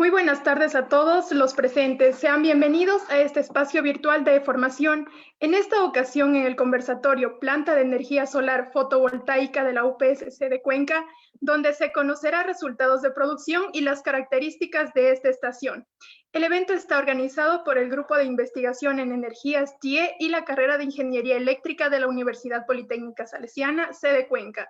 Muy buenas tardes a todos los presentes. Sean bienvenidos a este espacio virtual de formación. En esta ocasión, en el conversatorio Planta de Energía Solar Fotovoltaica de la UPSC de Cuenca, donde se conocerá resultados de producción y las características de esta estación. El evento está organizado por el Grupo de Investigación en Energías TIE y la carrera de Ingeniería Eléctrica de la Universidad Politécnica Salesiana, sede Cuenca.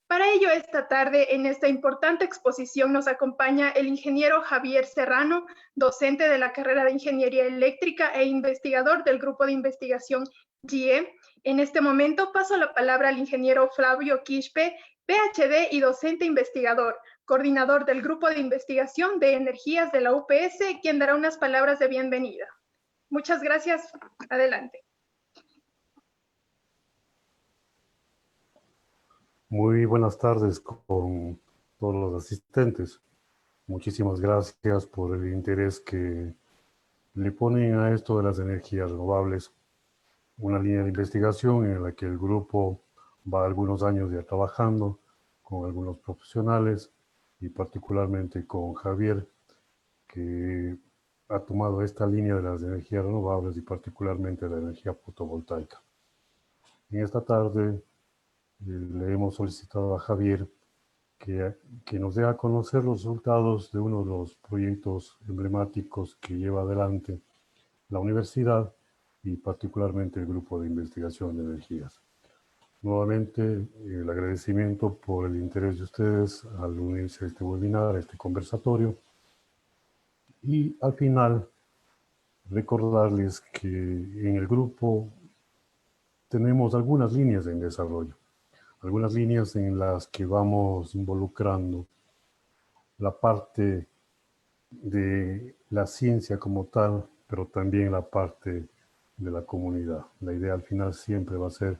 Para ello, esta tarde, en esta importante exposición, nos acompaña el ingeniero Javier Serrano, docente de la carrera de Ingeniería Eléctrica e investigador del Grupo de Investigación GIE. En este momento paso la palabra al ingeniero Flavio Quispe, PhD y docente investigador, coordinador del Grupo de Investigación de Energías de la UPS, quien dará unas palabras de bienvenida. Muchas gracias. Adelante. Muy buenas tardes con todos los asistentes. Muchísimas gracias por el interés que le ponen a esto de las energías renovables. Una línea de investigación en la que el grupo va algunos años ya trabajando con algunos profesionales y particularmente con Javier, que ha tomado esta línea de las energías renovables y particularmente la energía fotovoltaica. En esta tarde le hemos solicitado a Javier que nos dé a conocer los resultados de uno de los proyectos emblemáticos que lleva adelante la universidad y particularmente el Grupo de Investigación de Energías. Nuevamente, el agradecimiento por el interés de ustedes al unirse a este webinar, a este conversatorio. Y al final, recordarles que en el grupo tenemos algunas líneas en desarrollo. Algunas líneas en las que vamos involucrando la parte de la ciencia como tal, pero también la parte de la comunidad. La idea al final siempre va a ser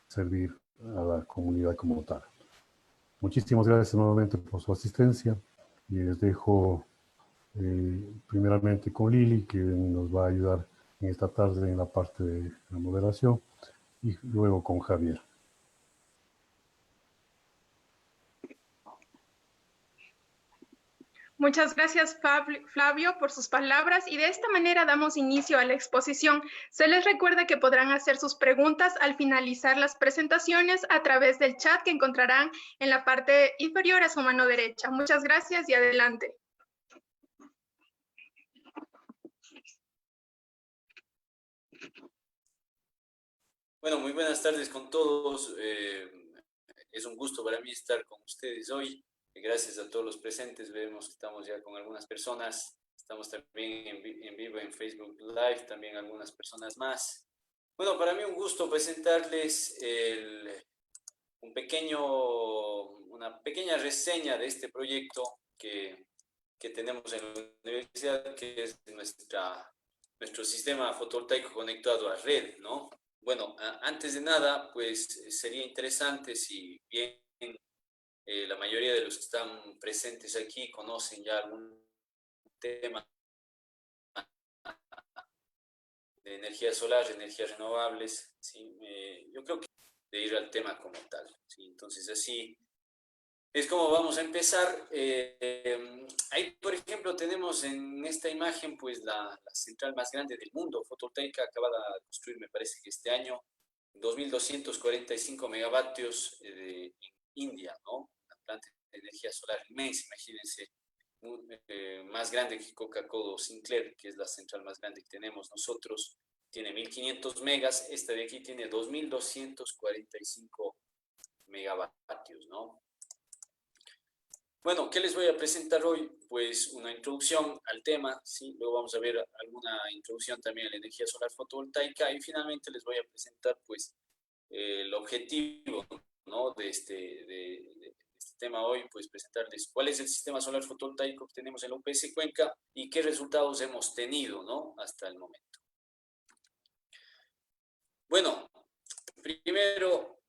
servir a la comunidad como tal. Muchísimas gracias nuevamente por su asistencia y les dejo primeramente con Lili, que nos va a ayudar en esta tarde en la parte de la moderación, y luego con Javier. Muchas gracias, Flavio, por sus palabras y de esta manera damos inicio a la exposición. Se les recuerda que podrán hacer sus preguntas al finalizar las presentaciones a través del chat que encontrarán en la parte inferior a su mano derecha. Muchas gracias y adelante. Bueno, muy buenas tardes con todos. Es un gusto para mí estar con ustedes hoy. Gracias a todos los presentes. Vemos que estamos ya con algunas personas. Estamos también en vivo en Facebook Live, también algunas personas más. Bueno, para mí un gusto presentarles una pequeña reseña de este proyecto que tenemos en la universidad, que es nuestro sistema fotovoltaico conectado a red, ¿no? Bueno, antes de nada, pues sería interesante si bien la mayoría de los que están presentes aquí conocen ya algún tema de energía solar, energías renovables, ¿sí? Yo creo que de ir al tema como tal, ¿sí? Entonces así es como vamos a empezar. Ahí, por ejemplo, tenemos en esta imagen pues la central más grande del mundo, fotovoltaica, acabada de construir, me parece que este año, 2.245 megavatios en India, ¿no? Una planta de energía solar inmensa, imagínense, más grande que Coca-Cola o Sinclair, que es la central más grande que tenemos nosotros. Tiene 1.500 megas, esta de aquí tiene 2.245 megavatios, ¿no? Bueno, ¿qué les voy a presentar hoy? Pues una introducción al tema, ¿sí? Luego vamos a ver alguna introducción también a la energía solar fotovoltaica y finalmente les voy a presentar pues el objetivo, ¿no? de este tema hoy, pues presentarles cuál es el sistema solar fotovoltaico que tenemos en la UPS Cuenca y qué resultados hemos tenido, ¿no? Hasta el momento. Bueno, primero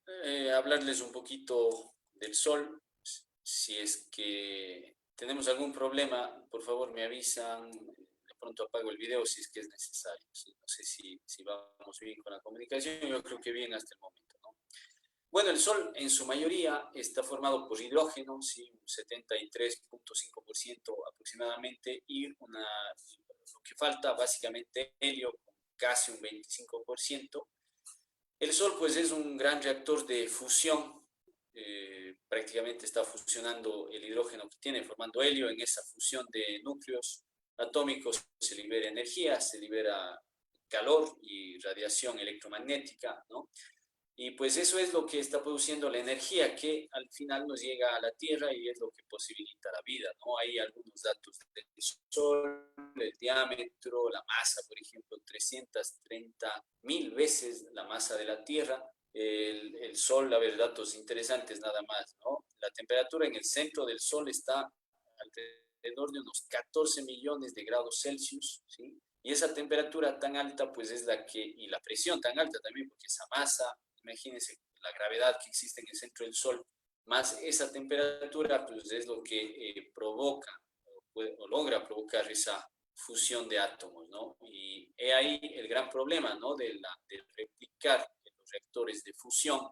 hablarles un poquito del sol. Si es que tenemos algún problema, por favor me avisan, de pronto apago el video si es que es necesario. ¿Sí? No sé si vamos bien con la comunicación, yo creo que bien hasta el momento, ¿no? Bueno, el Sol en su mayoría está formado por hidrógeno, ¿sí? Un 73.5% aproximadamente, y lo que falta básicamente helio, con casi un 25%. El Sol pues es un gran reactor de fusión, prácticamente está fusionando el hidrógeno que tiene, formando helio. En esa fusión de núcleos atómicos se libera energía, se libera calor y radiación electromagnética, ¿no? Y pues eso es lo que está produciendo la energía que al final nos llega a la Tierra y es lo que posibilita la vida, ¿no? Hay algunos datos del Sol, el diámetro, la masa, por ejemplo, 330.000 veces la masa de la Tierra. El Sol, a ver, datos interesantes nada más, ¿no? La temperatura en el centro del Sol está alrededor de unos 14 millones de grados Celsius, ¿sí? Y esa temperatura tan alta, pues es la que, y la presión tan alta también, porque esa masa, imagínense la gravedad que existe en el centro del Sol, más esa temperatura, pues es lo que provoca o logra provocar esa fusión de átomos, ¿no? Y he ahí el gran problema, ¿no? De replicar los reactores de fusión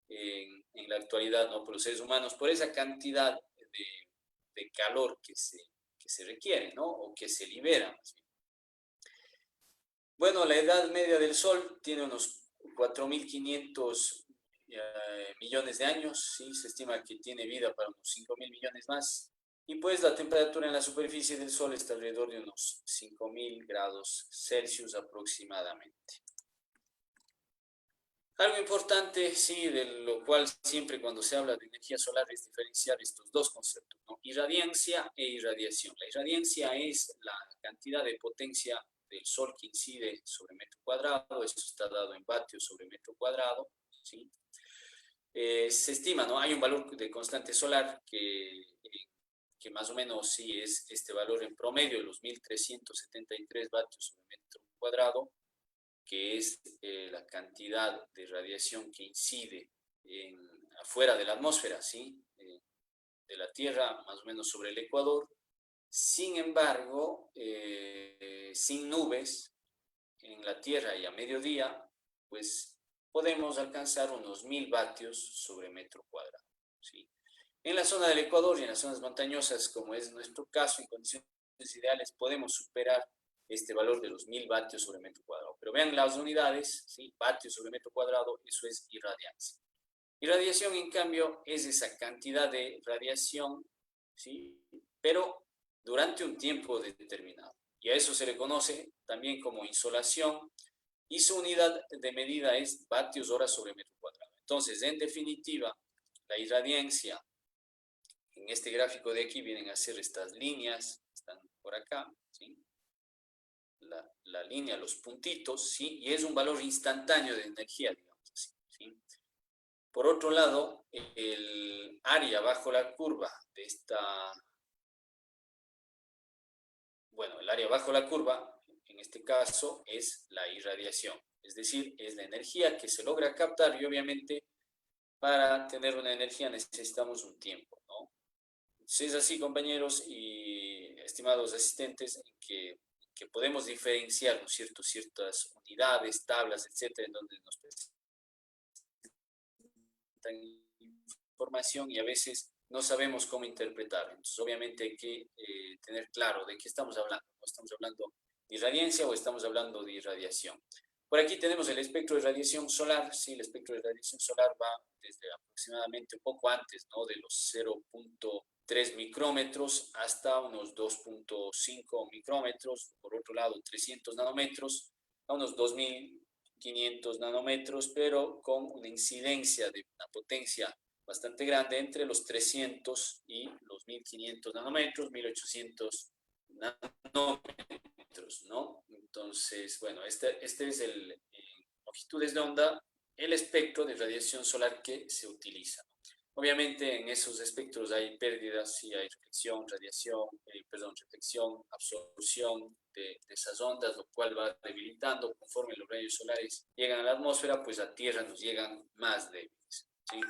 en la actualidad, ¿no? Por los seres humanos, por esa cantidad de calor que se requiere, ¿no? O que se libera, más bien. Bueno, la edad media del Sol tiene unos 4.500 millones de años, ¿sí? Se estima que tiene vida para unos 5.000 millones más, y pues la temperatura en la superficie del Sol está alrededor de unos 5.000 grados Celsius aproximadamente. Algo importante, sí, de lo cual siempre cuando se habla de energía solar es diferenciar estos dos conceptos, ¿no? Irradiancia e irradiación. La irradiancia es la cantidad de potencia del Sol que incide sobre metro cuadrado, esto está dado en vatios sobre metro cuadrado, ¿sí? Se estima, ¿no? Hay un valor de constante solar que más o menos sí es este valor en promedio de los 1.373 vatios sobre metro cuadrado, que es la cantidad de radiación que incide afuera de la atmósfera, ¿sí? De la Tierra, más o menos sobre el Ecuador. Sin embargo, sin nubes en la Tierra y a mediodía, pues podemos alcanzar unos 1.000 vatios sobre metro cuadrado, ¿sí? En la zona del Ecuador y en las zonas montañosas, como es nuestro caso, en condiciones ideales, podemos superar este valor de los 1.000 vatios sobre metro cuadrado. Pero vean las unidades, ¿sí? Vatios sobre metro cuadrado, eso es irradiancia. Irradiación, en cambio, es esa cantidad de radiación, ¿sí? Pero durante un tiempo determinado. Y a eso se le conoce también como insolación, y su unidad de medida es vatios hora sobre metro cuadrado. Entonces, en definitiva, la irradiancia, en este gráfico de aquí vienen a ser estas líneas, están por acá, ¿sí? La línea, los puntitos, ¿sí? Y es un valor instantáneo de energía, digamos así, ¿sí? Por otro lado, el área bajo la curva de esta, bueno, el área bajo la curva, en este caso, es la irradiación, es decir, es la energía que se logra captar, y obviamente para tener una energía necesitamos un tiempo, ¿no? Entonces es así, compañeros y estimados asistentes, en que podemos diferenciar, ¿no es cierto?, ciertas unidades, tablas, etcétera, en donde nos presentan información y a veces no sabemos cómo interpretar. Entonces, obviamente hay que tener claro de qué estamos hablando. ¿No estamos hablando de irradiancia o estamos hablando de irradiación? Por aquí tenemos el espectro de radiación solar. Sí, el espectro de radiación solar va desde aproximadamente un poco antes, ¿no?, de los 0.3 micrómetros hasta unos 2.5 micrómetros. Por otro lado, 300 nanómetros a unos 2.500 nanómetros, pero con una incidencia de una potencia bastante grande entre los 300 y los 1.500 nanómetros, 1.800 nanómetros, ¿no? Entonces, bueno, este es longitudes de onda, el espectro de radiación solar que se utiliza. Obviamente en esos espectros hay pérdidas, sí, hay reflexión, reflexión, absorción de esas ondas, lo cual va debilitando conforme los rayos solares llegan a la atmósfera, pues a Tierra nos llegan más débiles, ¿sí?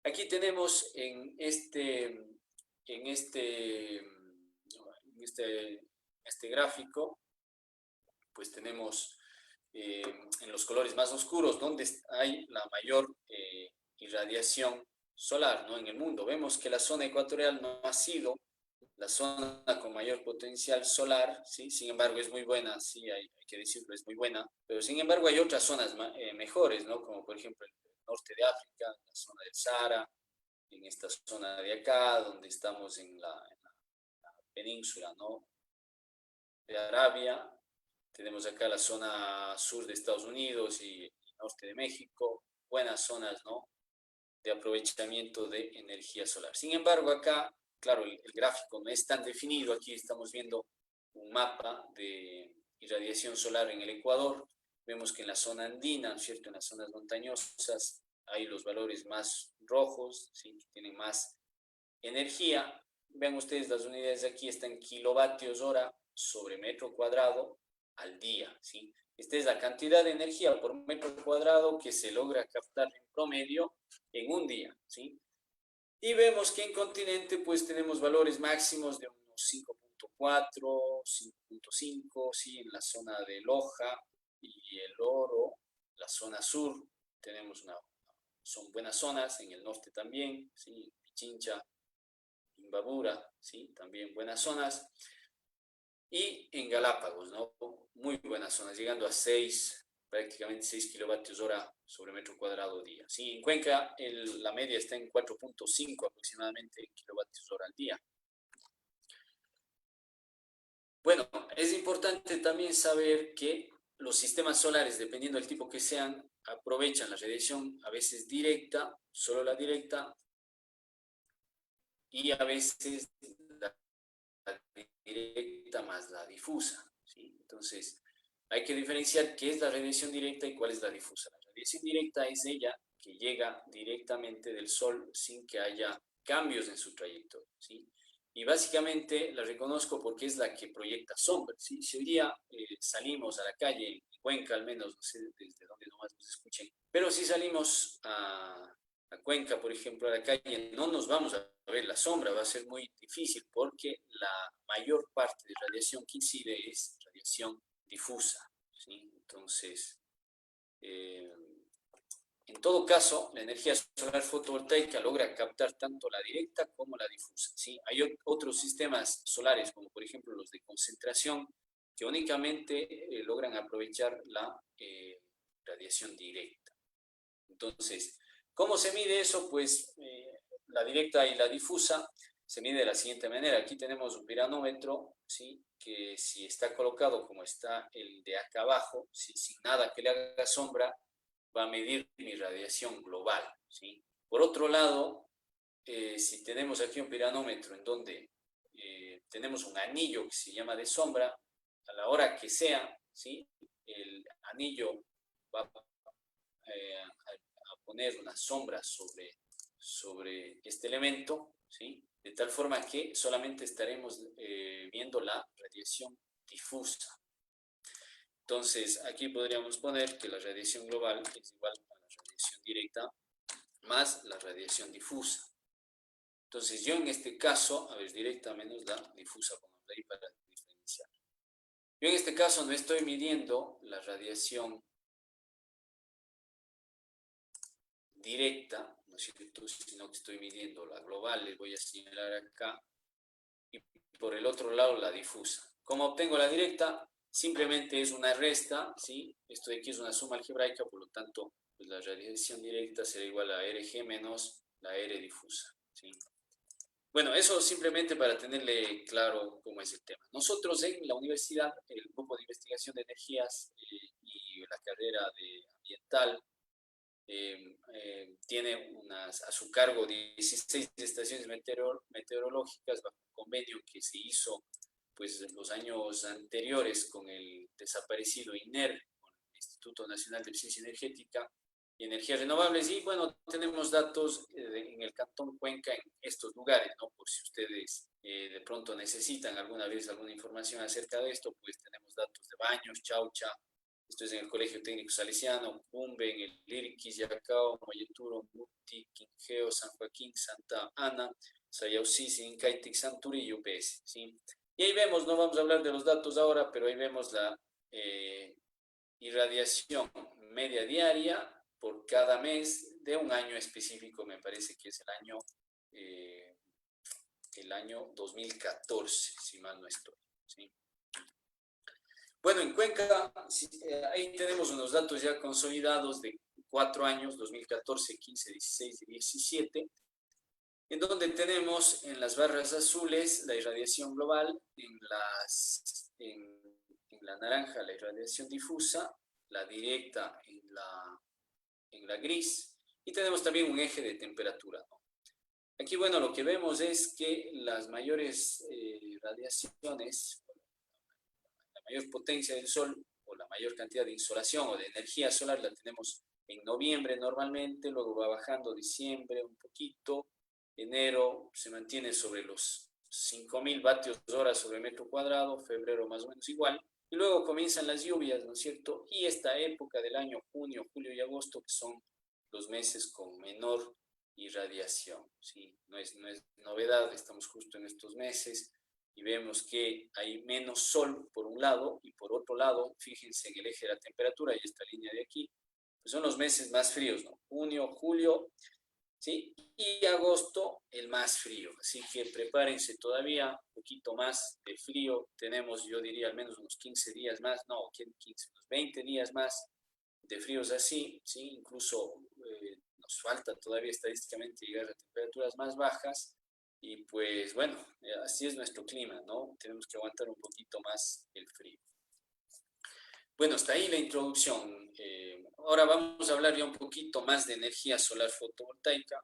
Aquí tenemos en este gráfico, pues tenemos en los colores más oscuros donde hay la mayor irradiación solar, ¿no? En el mundo. Vemos que la zona ecuatorial no ha sido la zona con mayor potencial solar, ¿sí? Sin embargo es muy buena, sí, hay que decirlo, es muy buena, pero sin embargo hay otras zonas mejores, ¿no? Como por ejemplo el norte de África, la zona del Sahara, en esta zona de acá, donde estamos en la península, ¿no? De Arabia, tenemos acá la zona sur de Estados Unidos y norte de México, buenas zonas, ¿no? De aprovechamiento de energía solar. Sin embargo, acá, claro, el gráfico no es tan definido. Aquí estamos viendo un mapa de irradiación solar en el Ecuador. Vemos que en la zona andina, ¿cierto? En las zonas montañosas hay los valores más rojos, ¿sí? Que tienen más energía. Vean ustedes, las unidades de aquí están en kilovatios hora sobre metro cuadrado al día, ¿sí? Esta es la cantidad de energía por metro cuadrado que se logra captar en promedio en un día, ¿sí? Y vemos que en continente pues tenemos valores máximos de unos 5.4, 5.5, ¿sí? En la zona de Loja y el Oro, la zona sur, tenemos son buenas zonas, en el norte también, ¿sí? Pichincha, Imbabura, ¿sí? También buenas zonas. Y en Galápagos, ¿no? Muy buenas zonas, llegando a 6, prácticamente 6 kilovatios hora sobre metro cuadrado día. Sí, en Cuenca la media está en 4.5 aproximadamente kilovatios hora al día. Bueno, es importante también saber que los sistemas solares, dependiendo del tipo que sean, aprovechan la radiación a veces directa, solo la directa, y a veces la directa más la difusa, ¿sí? Entonces, hay que diferenciar qué es la radiación directa y cuál es la difusa. La radiación directa es ella que llega directamente del Sol sin que haya cambios en su trayectoria, ¿sí? Y básicamente la reconozco porque es la que proyecta sombras, ¿sí? Si hoy día salimos a la calle, en Cuenca al menos, no sé desde dónde nomás nos escuchen, pero si salimos a Cuenca, por ejemplo, a la calle, no nos vamos a ver la sombra, va a ser muy difícil porque la mayor parte de radiación que incide es radiación difusa, ¿sí? Entonces, en todo caso, la energía solar fotovoltaica logra captar tanto la directa como la difusa, ¿sí? Hay otros sistemas solares, como por ejemplo los de concentración, que únicamente logran aprovechar la radiación directa. Entonces, ¿cómo se mide eso? Pues la directa y la difusa se mide de la siguiente manera. Aquí tenemos un piranómetro, ¿sí? Que si está colocado como está el de acá abajo, ¿sí? Sin nada que le haga sombra, va a medir mi radiación global, ¿sí? Por otro lado, si tenemos aquí un piranómetro en donde tenemos un anillo que se llama de sombra, a la hora que sea, ¿sí? El anillo va a poner una sombra sobre este elemento, ¿sí? De tal forma que solamente estaremos viendo la radiación difusa. Entonces, aquí podríamos poner que la radiación global es igual a la radiación directa más la radiación difusa. Entonces, yo en este caso, a ver, directa menos la difusa, pongamos ahí para diferenciar. Yo en este caso no estoy midiendo la radiación directa, ¿no es cierto?, sino que estoy midiendo la global, les voy a señalar acá, y por el otro lado la difusa. ¿Cómo obtengo la directa? Simplemente es una resta, ¿sí? Esto de aquí es una suma algebraica, por lo tanto, pues la radiación directa será igual a RG menos la R difusa, ¿sí? Bueno, eso simplemente para tenerle claro cómo es el tema. Nosotros en la universidad, el grupo de investigación de energías y la carrera de ambiental, tiene a su cargo 16 estaciones meteorológicas bajo un convenio que se hizo pues, en los años anteriores con el desaparecido INER, con el Instituto Nacional de Eficiencia Energética y Energías Renovables. Y bueno, tenemos datos en el Cantón Cuenca en estos lugares, ¿no? Por si ustedes de pronto necesitan alguna vez alguna información acerca de esto, pues tenemos datos de Baños, Chaucha. Esto es en el Colegio Técnico Salesiano, Cumbe, en el Liriquis, Yacao, Moyeturo, Muti, Quinjeo, San Joaquín, Santa Ana, Sayausí, Incaitic, Santuri y UPS, ¿sí? Y ahí vemos, no vamos a hablar de los datos ahora, pero ahí vemos la irradiación media diaria por cada mes de un año específico, me parece que es el año 2014, si mal no estoy. ¿Sí? Bueno, en Cuenca, ahí tenemos unos datos ya consolidados de 4 años, 2014, 15, 16 y 17, en donde tenemos en las barras azules la irradiación global, en la naranja la irradiación difusa, la directa en la gris, y tenemos también un eje de temperatura, ¿no? Aquí, bueno, lo que vemos es que las mayores radiaciones, la mayor potencia del Sol, o la mayor cantidad de insolación o de energía solar la tenemos en noviembre normalmente, luego va bajando diciembre un poquito, enero se mantiene sobre los 5.000 vatios hora sobre metro cuadrado, febrero más o menos igual, y luego comienzan las lluvias, ¿no es cierto? Y esta época del año, junio, julio y agosto, que son los meses con menor irradiación, ¿sí? No es novedad, estamos justo en estos meses y vemos que hay menos sol por un lado y por otro lado, fíjense en el eje de la temperatura y esta línea de aquí, pues son los meses más fríos, ¿no? Junio, julio, ¿sí? Y agosto el más frío, así que prepárense todavía un poquito más de frío, tenemos yo diría al menos unos 15 días más, no, 15, unos 20 días más de fríos así, ¿sí? Incluso nos falta todavía estadísticamente llegar a temperaturas más bajas y pues bueno, así es nuestro clima, ¿no? Tenemos que aguantar un poquito más el frío. Bueno, hasta ahí la introducción. Ahora vamos a hablar ya un poquito más de energía solar fotovoltaica.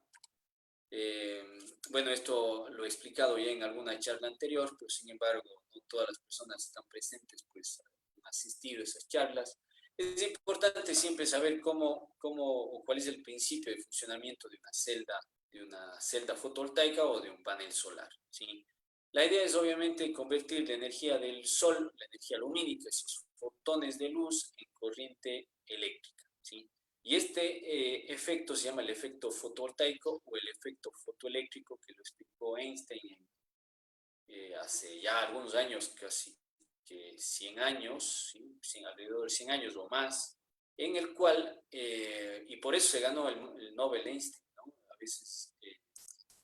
Bueno, esto lo he explicado ya en alguna charla anterior, pero sin embargo, no todas las personas están presentes, pues han asistido a esas charlas. Es importante siempre saber cómo o cuál es el principio de funcionamiento de una celda fotovoltaica o de un panel solar, ¿sí? La idea es obviamente convertir la energía del sol, la energía lumínica, esos fotones de luz, en corriente eléctrica, ¿sí? Y este efecto se llama el efecto fotovoltaico o el efecto fotoeléctrico, que lo explicó Einstein hace ya algunos años, casi que 100 años, ¿sí? Alrededor de 100 años o más, en el cual, y por eso se ganó el Nobel Einstein, ¿no? A veces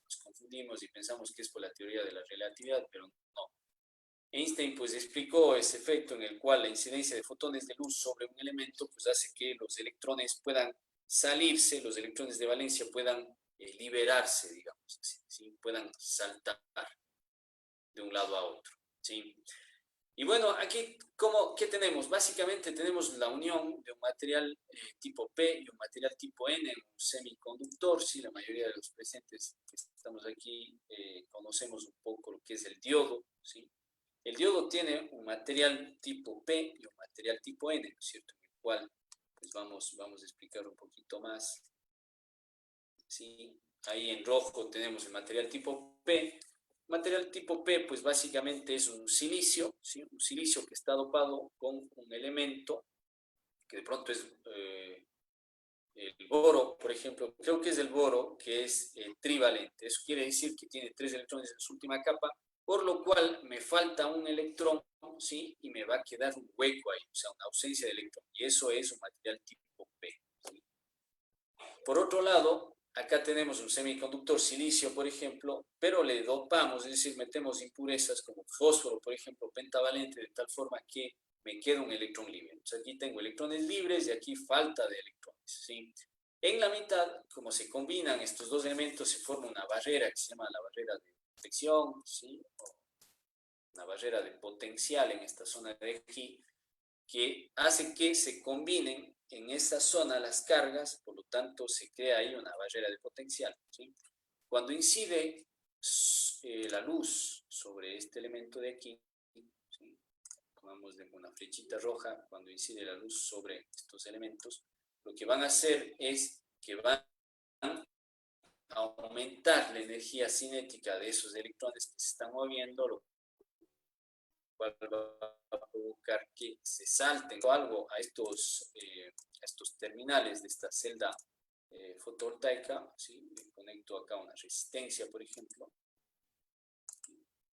nos confundimos y pensamos que es por la teoría de la relatividad, pero no. Einstein pues explicó ese efecto en el cual la incidencia de fotones de luz sobre un elemento pues hace que los electrones puedan salirse, los electrones de valencia puedan liberarse, digamos así, ¿sí? Puedan saltar de un lado a otro, ¿sí? Y bueno, aquí, ¿qué tenemos? Básicamente tenemos la unión de un material tipo P y un material tipo N, un semiconductor, ¿sí? La mayoría de los presentes que estamos aquí conocemos un poco lo que es el diodo, ¿sí? El diodo tiene un material tipo P y un material tipo N, ¿no es cierto? En el cual pues vamos a explicar un poquito más, ¿sí? Ahí en rojo tenemos el material tipo P. Material tipo P, pues básicamente es un silicio, ¿sí? Un silicio que está dopado con un elemento que de pronto es el boro, por ejemplo, creo que es el boro, que es trivalente. Eso quiere decir que tiene 3 electrones en su última capa, por lo cual me falta un electrón, ¿sí? Y me va a quedar un hueco ahí, o sea, una ausencia de electrón. Y eso es un material tipo P, ¿sí? Por otro lado, acá tenemos un semiconductor silicio, por ejemplo, pero le dopamos, es decir, metemos impurezas como fósforo, por ejemplo, pentavalente, de tal forma que me queda un electrón libre. Entonces aquí tengo electrones libres y aquí falta de electrones, ¿sí? En la mitad, como se combinan estos dos elementos, se forma una barrera que se llama la barrera de protección, ¿sí? O una barrera de potencial en esta zona de aquí, que hace que se combinen en esa zona las cargas, por lo tanto se crea ahí una barrera de potencial, ¿sí? Cuando incide la luz sobre este elemento de aquí, ¿sí? Tomamos una flechita roja, cuando incide la luz sobre estos elementos, lo que van a hacer es que van a aumentar la energía cinética de esos electrones que se están moviendo, lo cual va a provocar que se salten o algo a estos terminales de esta celda fotovoltaica, ¿sí? Le conecto acá una resistencia, por ejemplo,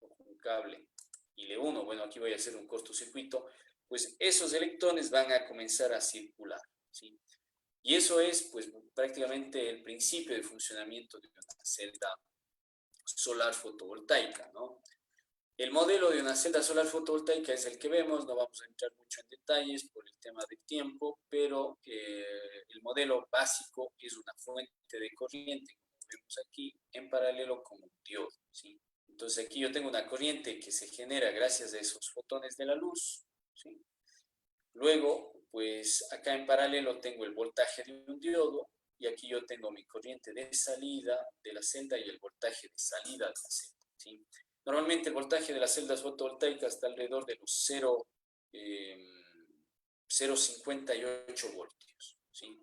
un cable y le uno, bueno, aquí voy a hacer un cortocircuito, pues esos electrones van a comenzar a circular, ¿sí? Y eso es pues prácticamente el principio de funcionamiento de una celda solar fotovoltaica, ¿no? El modelo de una celda solar fotovoltaica es el que vemos, no vamos a entrar mucho en detalles por el tema del tiempo, pero el modelo básico es una fuente de corriente, como vemos aquí, en paralelo con un diodo, ¿sí? Entonces aquí yo tengo una corriente que se genera gracias a esos fotones de la luz, ¿sí? Luego, pues acá en paralelo tengo el voltaje de un diodo y aquí yo tengo mi corriente de salida de la celda y el voltaje de salida de la celda, ¿sí? Normalmente el voltaje de las celdas fotovoltaicas está alrededor de los 0,58 voltios, ¿sí?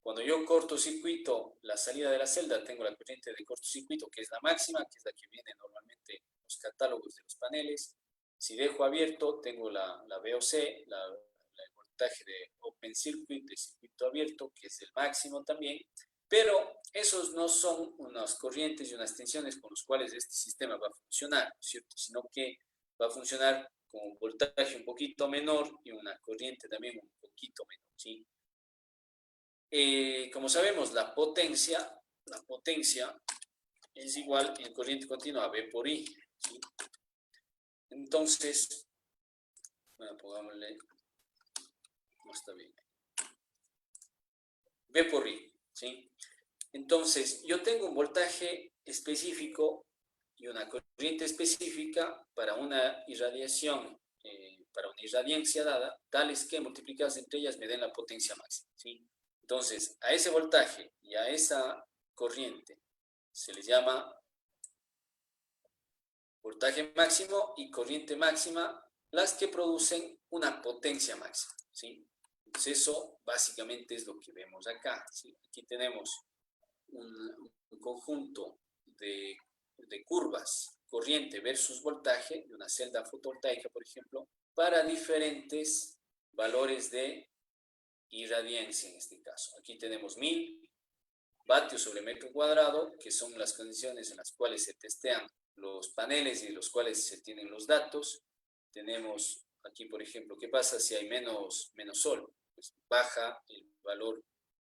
Cuando yo cortocircuito la salida de la celda, tengo la corriente de cortocircuito, que es la máxima, que es la que viene normalmente en los catálogos de los paneles. Si dejo abierto, tengo la VOC, el voltaje de Open Circuit, de circuito abierto, que es el máximo también, pero esos no son unas corrientes y unas tensiones con las cuales este sistema va a funcionar, ¿cierto? Sino que va a funcionar con un voltaje un poquito menor y una corriente también un poquito menor, ¿sí? Como sabemos, la potencia es igual en corriente continua a V por I, ¿sí? Entonces, bueno, pongámosle, no está bien, V por I, ¿sí? Entonces, yo tengo un voltaje específico y una corriente específica para una irradiación, para una irradiencia dada, tales que multiplicadas entre ellas me den la potencia máxima, ¿sí? Entonces, a ese voltaje y a esa corriente se les llama voltaje máximo y corriente máxima, las que producen una potencia máxima, ¿sí? Entonces, eso básicamente es lo que vemos acá, ¿sí? Aquí tenemos un conjunto de curvas, corriente versus voltaje de una celda fotovoltaica, por ejemplo, para diferentes valores de irradiencia en este caso. Aquí tenemos 1000 vatios sobre metro cuadrado, que son las condiciones en las cuales se testean los paneles y en los cuales se tienen los datos. Tenemos aquí, por ejemplo, ¿qué pasa si hay menos sol? Pues baja el valor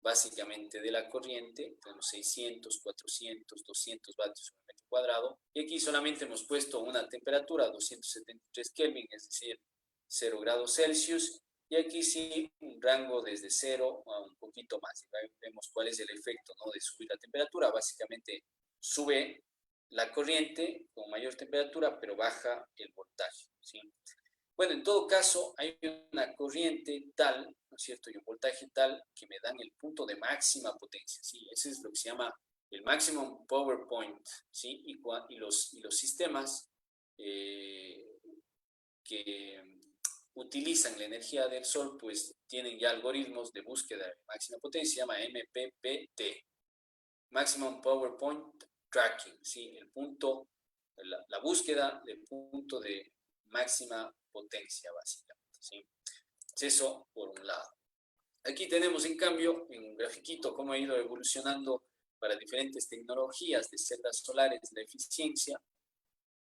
básicamente de la corriente, tenemos 600, 400, 200 vatios sobre metro cuadrado, y aquí solamente hemos puesto una temperatura, 273 Kelvin, es decir, 0 grados Celsius, y aquí sí un rango desde 0 a un poquito más. Y vemos cuál es el efecto, ¿no?, de subir la temperatura. Básicamente sube la corriente con mayor temperatura, pero baja el voltaje, ¿sí? Bueno, en todo caso, hay una corriente tal, ¿no es cierto?, y un voltaje tal que me dan el punto de máxima potencia, ¿sí? Ese es lo que se llama el maximum power point, ¿sí? Y los sistemas que utilizan la energía del sol, pues tienen ya algoritmos de búsqueda de máxima potencia, se llama MPPT, Maximum Power Point Tracking, ¿sí? El punto, la búsqueda del punto de máxima potencia, básicamente, ¿sí? Eso por un lado. Aquí tenemos, en cambio, en un grafiquito, cómo ha ido evolucionando para diferentes tecnologías de celdas solares la eficiencia,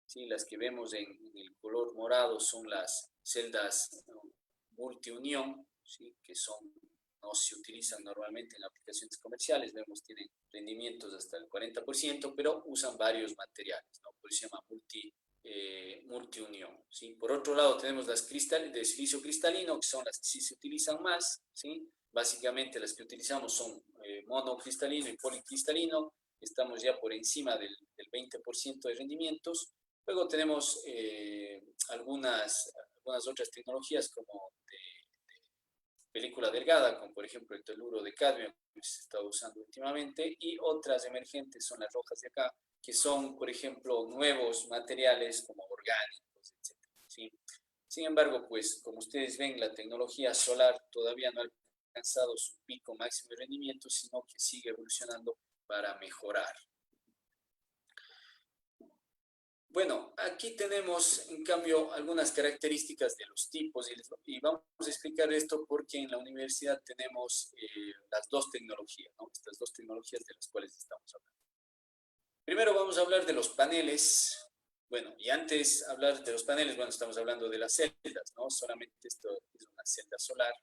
¿sí? Las que vemos en el color morado son las celdas multiunión, ¿sí?, que no se utilizan normalmente en aplicaciones comerciales. Vemos tienen rendimientos hasta el 40%, pero usan varios materiales, ¿no? Por eso se llama multiunión, ¿sí? Por otro lado, tenemos las de silicio cristalino, que son las que sí se utilizan más, ¿sí? Básicamente las que utilizamos son monocristalino y policristalino. Estamos ya por encima del 20% de rendimientos. Luego tenemos algunas otras tecnologías como de película delgada, como por ejemplo el teluro de cadmio que se está usando últimamente, y otras emergentes son las rojas de acá, que son, por ejemplo, nuevos materiales como orgánicos, etc., ¿sí? Sin embargo, pues como ustedes ven, la tecnología solar todavía no ha alcanzado su pico máximo de rendimiento, sino que sigue evolucionando para mejorar. Bueno, aquí tenemos, en cambio, algunas características de los tipos y vamos a explicar esto porque en la universidad tenemos las dos tecnologías, ¿no? Estas dos tecnologías de las cuales estamos hablando. Primero vamos a hablar de los paneles. Bueno, y antes de hablar de los paneles, bueno, estamos hablando de las celdas, ¿no? Solamente esto es una celda solar.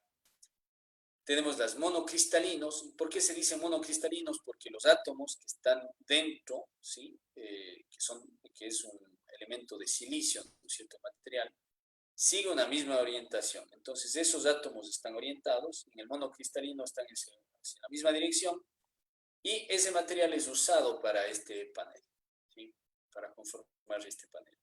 Tenemos las monocristalinos. ¿Por qué se dice monocristalinos? Porque los átomos que están dentro, ¿sí? Que es un elemento de silicio, un cierto material, sigue una misma orientación. Entonces, esos átomos están orientados, en el monocristalino están hacia la misma dirección, y ese material es usado para este panel, ¿sí? Para conformar este panel.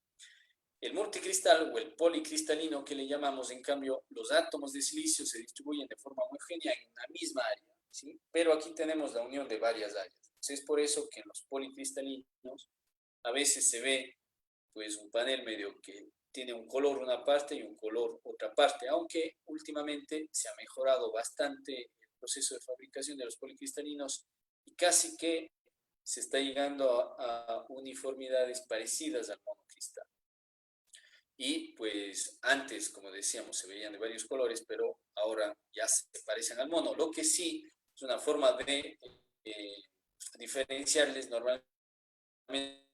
El multicristal o el policristalino que le llamamos, en cambio, los átomos de silicio se distribuyen de forma homogénea en una misma área, ¿sí? Pero aquí tenemos la unión de varias áreas. Entonces, es por eso que en los policristalinos a veces se ve pues un panel medio que tiene un color una parte y un color otra parte, aunque últimamente se ha mejorado bastante el proceso de fabricación de los policristalinos y casi que se está llegando a uniformidades parecidas al monocristal. Y pues antes, como decíamos, se veían de varios colores, pero ahora ya se parecen al mono. Lo que sí es una forma de diferenciarles. Normalmente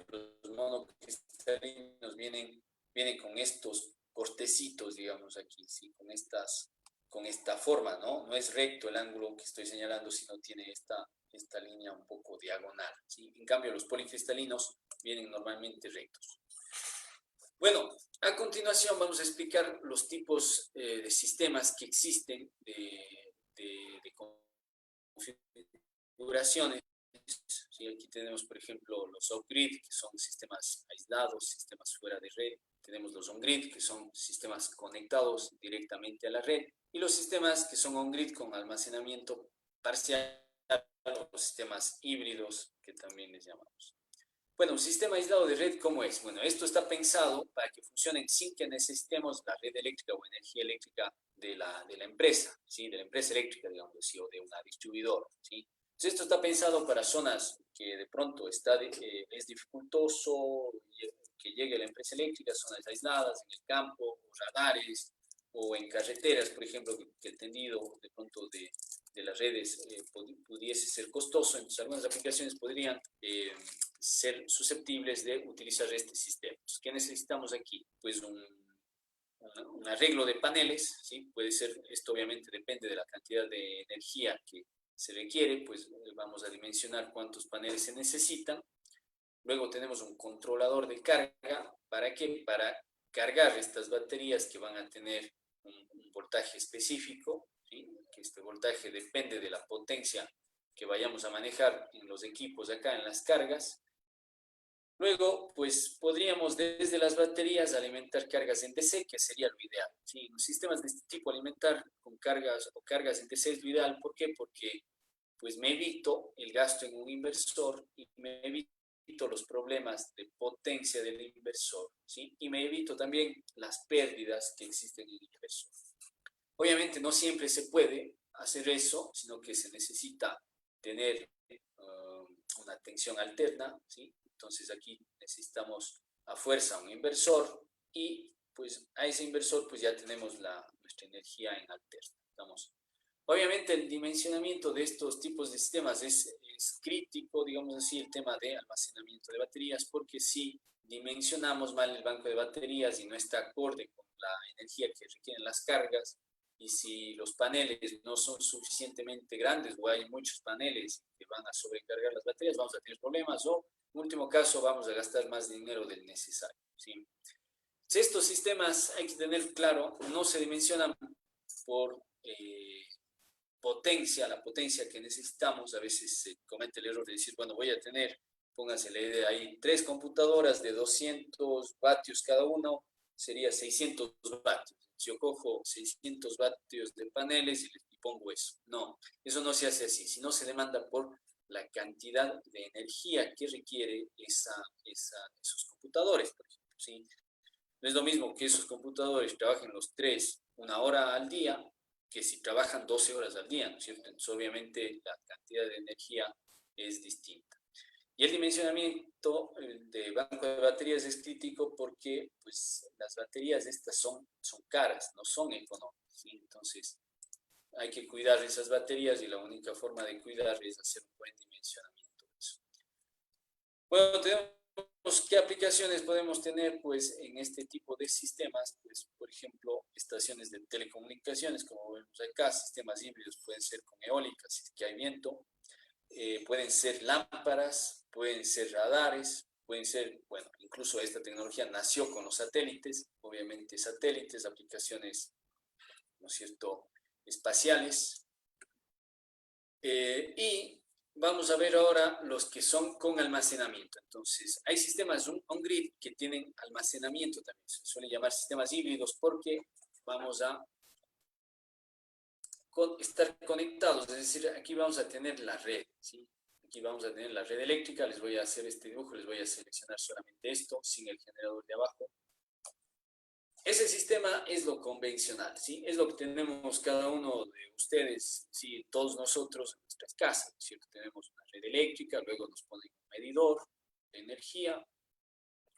los monocristalinos vienen con estos cortecitos, digamos aquí, ¿sí? Con esta forma, ¿no? No es recto el ángulo que estoy señalando, sino tiene esta línea un poco diagonal, ¿sí? En cambio, los policristalinos vienen normalmente rectos. Bueno, a continuación vamos a explicar los tipos de sistemas que existen de configuraciones. Sí, aquí tenemos, por ejemplo, los off-grid, que son sistemas aislados, sistemas fuera de red. Tenemos los on-grid, que son sistemas conectados directamente a la red. Y los sistemas que son on-grid con almacenamiento parcial, o sistemas híbridos, que también les llamamos. Bueno, un sistema aislado de red, ¿cómo es? Bueno, esto está pensado para que funcionen sin que necesitemos la red eléctrica o energía eléctrica de la empresa, ¿sí? De la empresa eléctrica, digamos así, o de una distribuidora, ¿sí? Entonces, esto está pensado para zonas que de pronto es dificultoso que llegue la empresa eléctrica, zonas aisladas, en el campo, o radares, o en carreteras, por ejemplo, que el tendido de pronto de las redes pudiese ser costoso. Entonces, algunas aplicaciones podrían ser susceptibles de utilizar este sistema. Entonces, ¿qué necesitamos aquí? Pues un arreglo de paneles, ¿sí? Puede ser, esto obviamente depende de la cantidad de energía que se requiere, pues vamos a dimensionar cuántos paneles se necesitan. Luego tenemos un controlador de carga. ¿Para qué? Para cargar estas baterías que van a tener un voltaje específico, ¿sí? Que este voltaje depende de la potencia que vayamos a manejar en los equipos acá en las cargas. Luego, pues podríamos desde las baterías alimentar cargas en DC, que sería lo ideal, ¿sí? En los sistemas de este tipo alimentar con cargas o cargas en DC es lo ideal. ¿Por qué? Porque pues me evito el gasto en un inversor y me evito los problemas de potencia del inversor, ¿sí? Y me evito también las pérdidas que existen en el inversor. Obviamente no siempre se puede hacer eso, sino que se necesita tener una tensión alterna, ¿sí? Entonces aquí necesitamos a fuerza un inversor y pues a ese inversor pues ya tenemos nuestra energía en alterna. Obviamente el dimensionamiento de estos tipos de sistemas es crítico, digamos así, el tema de almacenamiento de baterías, porque si dimensionamos mal el banco de baterías y no está acorde con la energía que requieren las cargas, y si los paneles no son suficientemente grandes o hay muchos paneles que van a sobrecargar las baterías, vamos a tener problemas o, en último caso, vamos a gastar más dinero del necesario, ¿sí? Estos sistemas, hay que tener claro, no se dimensionan por la potencia que necesitamos. A veces se comete el error de decir, bueno, voy a tener, pónganse la idea ahí, 3 computadoras de 200 vatios cada uno, sería 600 vatios. Yo cojo 600 vatios de paneles y pongo eso. No, eso no se hace así, sino se demanda por la cantidad de energía que requiere esos computadores, por ejemplo, ¿sí? No es lo mismo que esos computadores trabajen los 3 una hora al día, que si trabajan 12 horas al día, ¿no es cierto? Entonces, obviamente, la cantidad de energía es distinta. Y el dimensionamiento de banco de baterías es crítico porque pues, las baterías estas son caras, no son económicas, ¿sí? Entonces, hay que cuidar esas baterías y la única forma de cuidar es hacer un buen dimensionamiento de eso. Bueno, tenemos ¿qué aplicaciones podemos tener pues, en este tipo de sistemas? Pues, por ejemplo, estaciones de telecomunicaciones, como vemos acá, sistemas híbridos pueden ser con eólicas, si es que hay viento, pueden ser lámparas, pueden ser radares, pueden ser, bueno, incluso esta tecnología nació con los satélites, obviamente satélites, aplicaciones, ¿no es cierto?, espaciales. Y vamos a ver ahora los que son con almacenamiento. Entonces, hay sistemas on-grid que tienen almacenamiento también. Se suelen llamar sistemas híbridos porque vamos a estar conectados. Es decir, aquí vamos a tener la red, ¿sí? Aquí vamos a tener la red eléctrica. Les voy a hacer este dibujo, les voy a seleccionar solamente esto, sin el generador de abajo. Ese sistema es lo convencional, ¿sí? Es lo que tenemos cada uno de ustedes, ¿sí? Todos nosotros en nuestras casas, ¿cierto? Tenemos una red eléctrica, luego nos ponen un medidor de energía,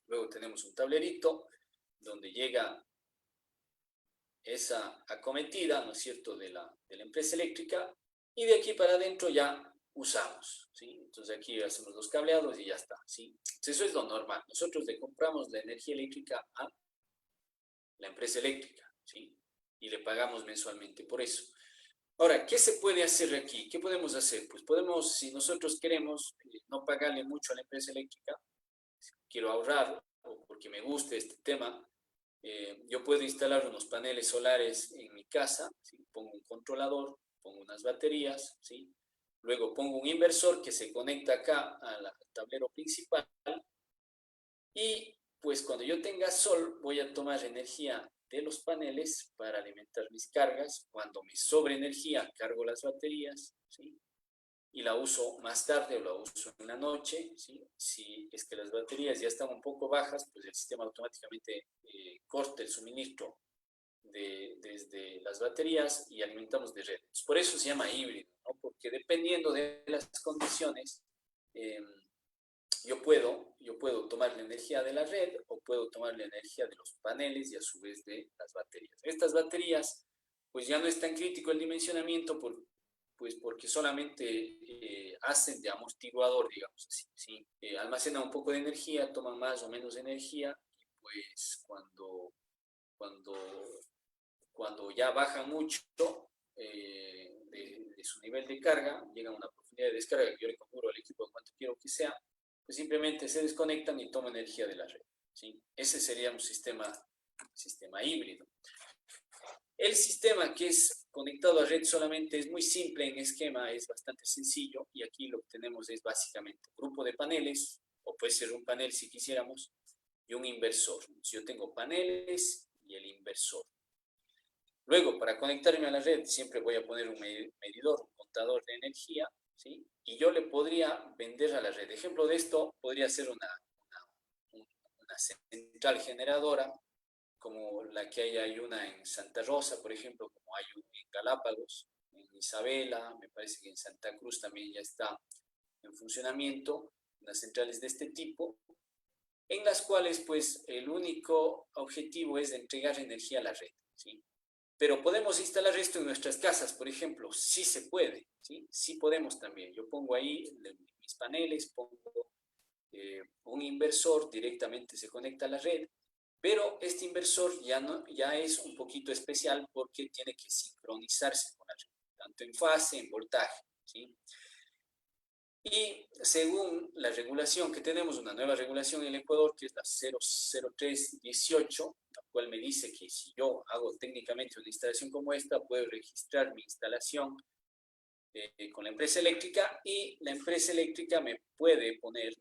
luego tenemos un tablerito donde llega esa acometida, ¿no es cierto?, de la empresa eléctrica, y de aquí para adentro ya usamos, ¿sí? Entonces aquí hacemos los cableados y ya está, ¿sí? Entonces eso es lo normal. Nosotros le compramos la energía eléctrica a la empresa eléctrica, ¿sí? Y le pagamos mensualmente por eso. Ahora, ¿qué se puede hacer aquí? ¿Qué podemos hacer? Pues podemos, si nosotros queremos no pagarle mucho a la empresa eléctrica, quiero ahorrar, o porque me gusta este tema, yo puedo instalar unos paneles solares en mi casa, ¿sí? Pongo un controlador, pongo unas baterías, ¿sí? Luego pongo un inversor que se conecta acá al tablero principal y pues cuando yo tenga sol voy a tomar energía de los paneles para alimentar mis cargas. Cuando me sobre energía cargo las baterías, ¿sí? Y la uso más tarde o la uso en la noche, ¿sí? Si es que las baterías ya están un poco bajas, pues el sistema automáticamente corta el suministro desde las baterías y alimentamos de red. Por eso se llama híbrido, ¿no? Porque dependiendo de las condiciones, yo puedo tomar la energía de la red o puedo tomar la energía de los paneles y a su vez de las baterías. Estas baterías, pues ya no es tan crítico el dimensionamiento pues porque solamente hacen de amortiguador, digamos así, ¿sí? Almacenan un poco de energía, toman más o menos energía y pues cuando ya baja mucho de su nivel de carga, llegan a una profundidad de descarga que yo le configuro al equipo de cuánto quiero que sea, pues simplemente se desconectan y toman energía de la red, ¿sí? Ese sería un sistema híbrido. El sistema que es conectado a red solamente es muy simple en esquema, es bastante sencillo, y aquí lo que tenemos es básicamente un grupo de paneles, o puede ser un panel si quisiéramos, y un inversor. Si yo tengo paneles y el inversor. Luego, para conectarme a la red, siempre voy a poner un medidor, un contador de energía, ¿sí? Y yo le podría vender a la red. Ejemplo de esto podría ser una central generadora, como la que hay una en Santa Rosa, por ejemplo, como hay una en Galápagos, en Isabela, me parece que en Santa Cruz también ya está en funcionamiento, unas centrales de este tipo, en las cuales pues el único objetivo es entregar energía a la red, ¿sí? Pero podemos instalar esto en nuestras casas, por ejemplo, sí se puede, ¿sí? Sí podemos también. Yo pongo ahí mis paneles, pongo un inversor, directamente se conecta a la red, pero este inversor ya es un poquito especial porque tiene que sincronizarse con la red, tanto en fase, en voltaje, ¿sí? Y según la regulación que tenemos, una nueva regulación en el Ecuador, que es la 00318, la cual me dice que si yo hago técnicamente una instalación como esta, puedo registrar mi instalación con la empresa eléctrica, y la empresa eléctrica me puede poner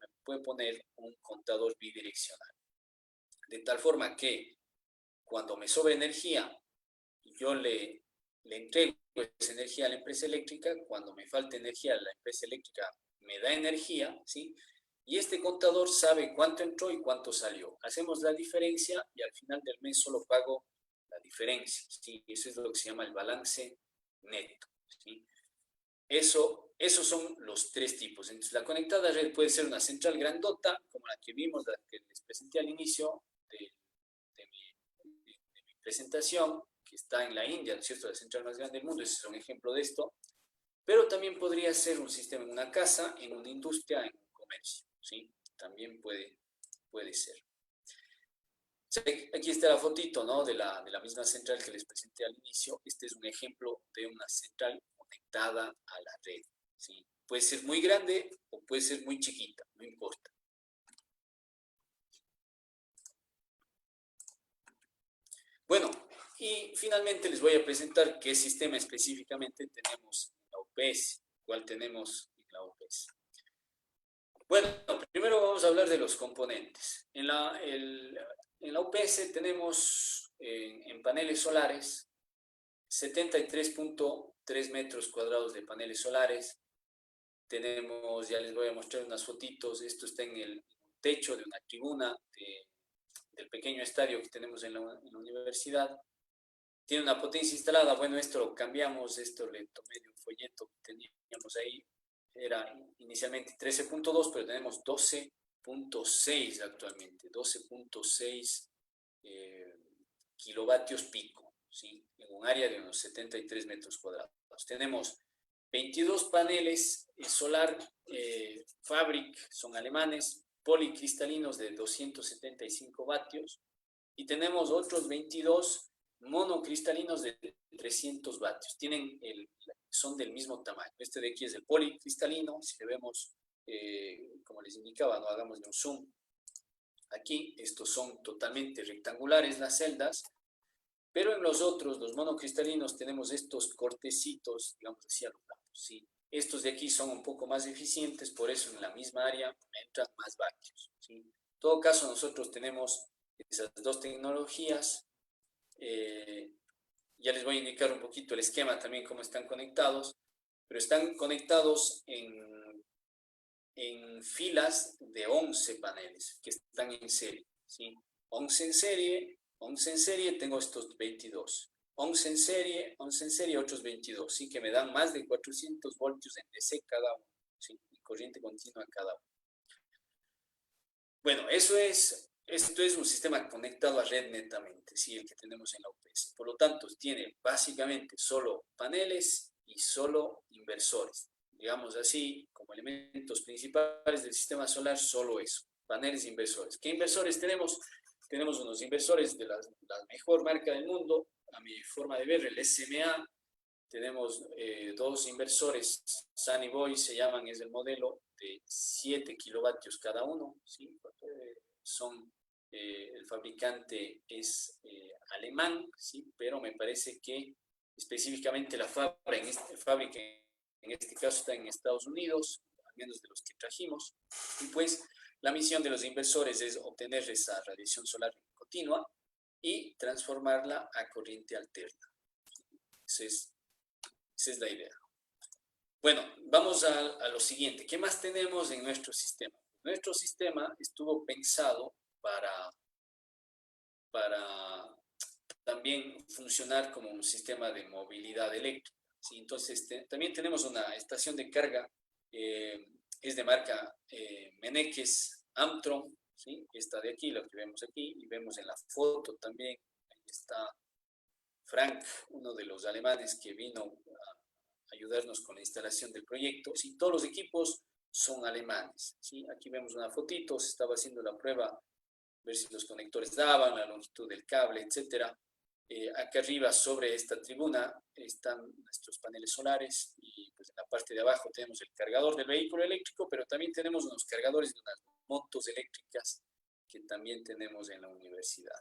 un contador bidireccional. De tal forma que cuando me sobra energía, yo le entrego esa energía a la empresa eléctrica. Cuando me falta energía, la empresa eléctrica me da energía, ¿sí? Y este contador sabe cuánto entró y cuánto salió. Hacemos la diferencia y al final del mes solo pago la diferencia, ¿sí? Eso es lo que se llama el balance neto, ¿sí? Esos son los tres tipos. Entonces, la conectada a red puede ser una central grandota, como la que vimos, la que les presenté al inicio de mi presentación, que está en la India, ¿no es cierto?, la central más grande del mundo. Ese es un ejemplo de esto. Pero también podría ser un sistema en una casa, en una industria, en un comercio, ¿sí? También puede puede ser. Aquí está la fotito, ¿no? de la misma central que les presenté al inicio. Este es un ejemplo de una central conectada a la red, ¿sí? Puede ser muy grande o puede ser muy chiquita, no importa. Bueno, y finalmente les voy a presentar qué sistema específicamente tenemos en la UPS, cuál tenemos en la UPS. Bueno, primero vamos a hablar de los componentes. En la UPS tenemos en paneles solares 73.3 metros cuadrados de paneles solares. Tenemos, ya les voy a mostrar unas fotitos, esto está en el techo de una tribuna del pequeño estadio que tenemos en la universidad. Tiene una potencia instalada, bueno, esto lo cambiamos, esto le tomé de un folleto que teníamos ahí, era inicialmente 13.2, pero tenemos 12.6 actualmente, 12.6 kilovatios pico, ¿sí? En un área de unos 73 metros cuadrados. Tenemos 22 paneles solar Fabric, son alemanes, policristalinos de 275 vatios, y tenemos otros 22 monocristalinos de 300 vatios. Son del mismo tamaño. Este de aquí es el policristalino. Si le vemos, como les indicaba, no hagamos un zoom. Aquí, estos son totalmente rectangulares las celdas, pero en los otros, los monocristalinos, tenemos estos cortecitos, digamos así, a los lados, ¿sí? Estos de aquí son un poco más eficientes, por eso en la misma área entran más vatios, ¿sí? En todo caso, nosotros tenemos esas dos tecnologías. Ya les voy a indicar un poquito el esquema también, cómo están conectados, pero están conectados en filas de 11 paneles que están en serie, ¿sí? 11 en serie, tengo estos 22. 11 en serie, otros 22, ¿sí? Que me dan más de 400 voltios en DC cada uno, ¿sí? Y corriente continua cada uno. Bueno, esto es un sistema conectado a red netamente, ¿sí? El que tenemos en la UPS. Por lo tanto, tiene básicamente solo paneles y solo inversores. Digamos así, como elementos principales del sistema solar, solo eso, paneles e inversores. ¿Qué inversores tenemos? Tenemos unos inversores de la mejor marca del mundo, a mi forma de ver, el SMA. Tenemos dos inversores, Sunny Boy se llaman, es el modelo de 7 kilovatios cada uno, ¿sí? El fabricante es alemán, ¿sí? Pero me parece que específicamente la fábrica en este caso está en Estados Unidos, al menos de los que trajimos, y pues la misión de los inversores es obtener esa radiación solar continua y transformarla a corriente alterna. Esa es la idea. Bueno, vamos a lo siguiente. ¿Qué más tenemos en nuestro sistema? Nuestro sistema estuvo pensado para también funcionar como un sistema de movilidad eléctrica, ¿sí? Entonces, también tenemos una estación de carga, es de marca Meneques Amtron, ¿sí? Esta de aquí, lo que vemos aquí, y vemos en la foto también, ahí está Frank, uno de los alemanes que vino a ayudarnos con la instalación del proyecto. Sí, todos los equipos son alemanes, ¿sí? Aquí vemos una fotito, se estaba haciendo la prueba, ver si los conectores daban, la longitud del cable, etc. Acá arriba, sobre esta tribuna, están nuestros paneles solares y pues en la parte de abajo tenemos el cargador del vehículo eléctrico, pero también tenemos unos cargadores de unas motos eléctricas que también tenemos en la universidad,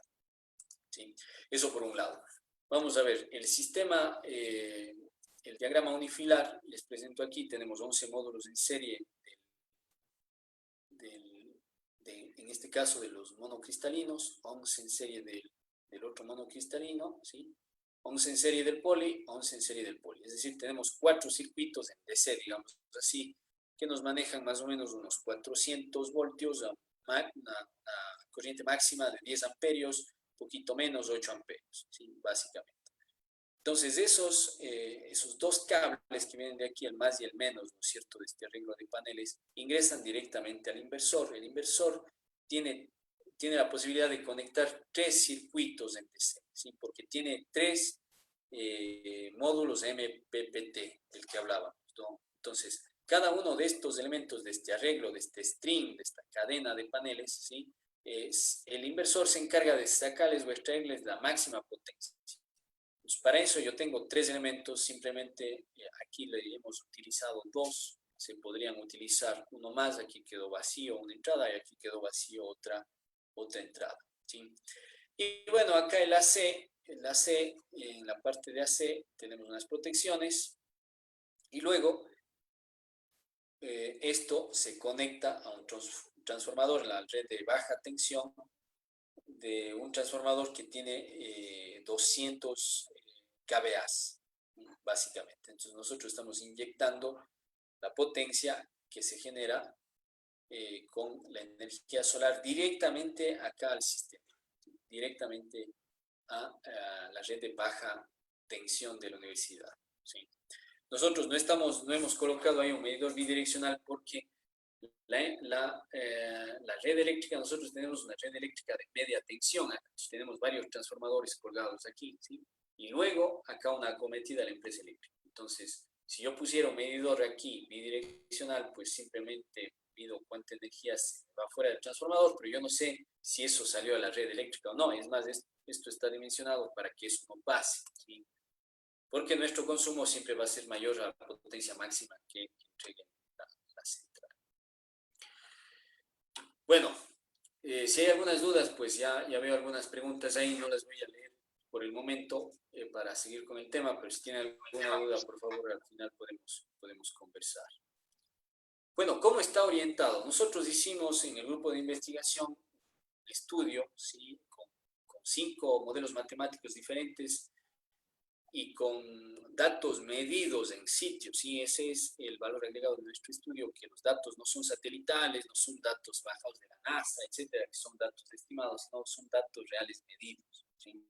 ¿sí? Eso por un lado. Vamos a ver, el sistema, el diagrama unifilar, les presento aquí, tenemos 11 módulos en serie, en este caso de los monocristalinos, 11 en serie del otro monocristalino, ¿sí? 11 en serie del poli, 11 en serie del poli. Es decir, tenemos 4 circuitos en DC, digamos así, que nos manejan más o menos unos 400 voltios a una corriente máxima de 10 amperios, poquito menos, 8 amperios, ¿sí? Básicamente. Entonces, esos dos cables que vienen de aquí, el más y el menos, ¿no es cierto?, de este arreglo de paneles, ingresan directamente al inversor. El inversor tiene la posibilidad de conectar 3 circuitos en DC, ¿sí? Porque tiene 3 módulos MPPT, del que hablábamos, ¿no? Entonces, cada uno de estos elementos de este arreglo, de este string, de esta cadena de paneles, ¿sí?, el inversor se encarga de sacarles o extraerles la máxima potencia. Pues para eso yo tengo 3 elementos, simplemente aquí le hemos utilizado 2, se podrían utilizar uno más, aquí quedó vacío una entrada y aquí quedó vacío otra entrada, ¿sí? Y bueno, acá el AC, en la parte de AC tenemos unas protecciones y luego esto se conecta a un transformador, la red de baja tensión de un transformador que tiene 200 kVA, básicamente. Entonces nosotros estamos inyectando la potencia que se genera con la energía solar directamente acá al sistema, directamente a la red de baja tensión de la universidad, ¿sí? Nosotros no hemos colocado ahí un medidor bidireccional porque la red eléctrica, nosotros tenemos una red eléctrica de media tensión, tenemos varios transformadores colgados aquí, ¿sí? Y luego acá una acometida de la empresa eléctrica. Entonces, si yo pusiera un medidor aquí bidireccional, pues simplemente mido cuánta energía se va fuera del transformador, pero yo no sé si eso salió a la red eléctrica o no. Es más, esto está dimensionado para que eso no pase, ¿sí? Porque nuestro consumo siempre va a ser mayor a la potencia máxima que entregue la central. Bueno, si hay algunas dudas, pues ya veo algunas preguntas ahí, no las voy a leer por el momento para seguir con el tema, pero si tienen alguna duda, por favor, al final podemos conversar. Bueno, ¿cómo está orientado? Nosotros hicimos en el grupo de investigación un estudio, ¿sí? con 5 modelos matemáticos diferentes y con datos medidos en sitio, ¿sí? Ese es el valor agregado de nuestro estudio, que los datos no son satelitales, no son datos bajados de la NASA, etcétera, que son datos estimados, no, son datos reales medidos, ¿sí?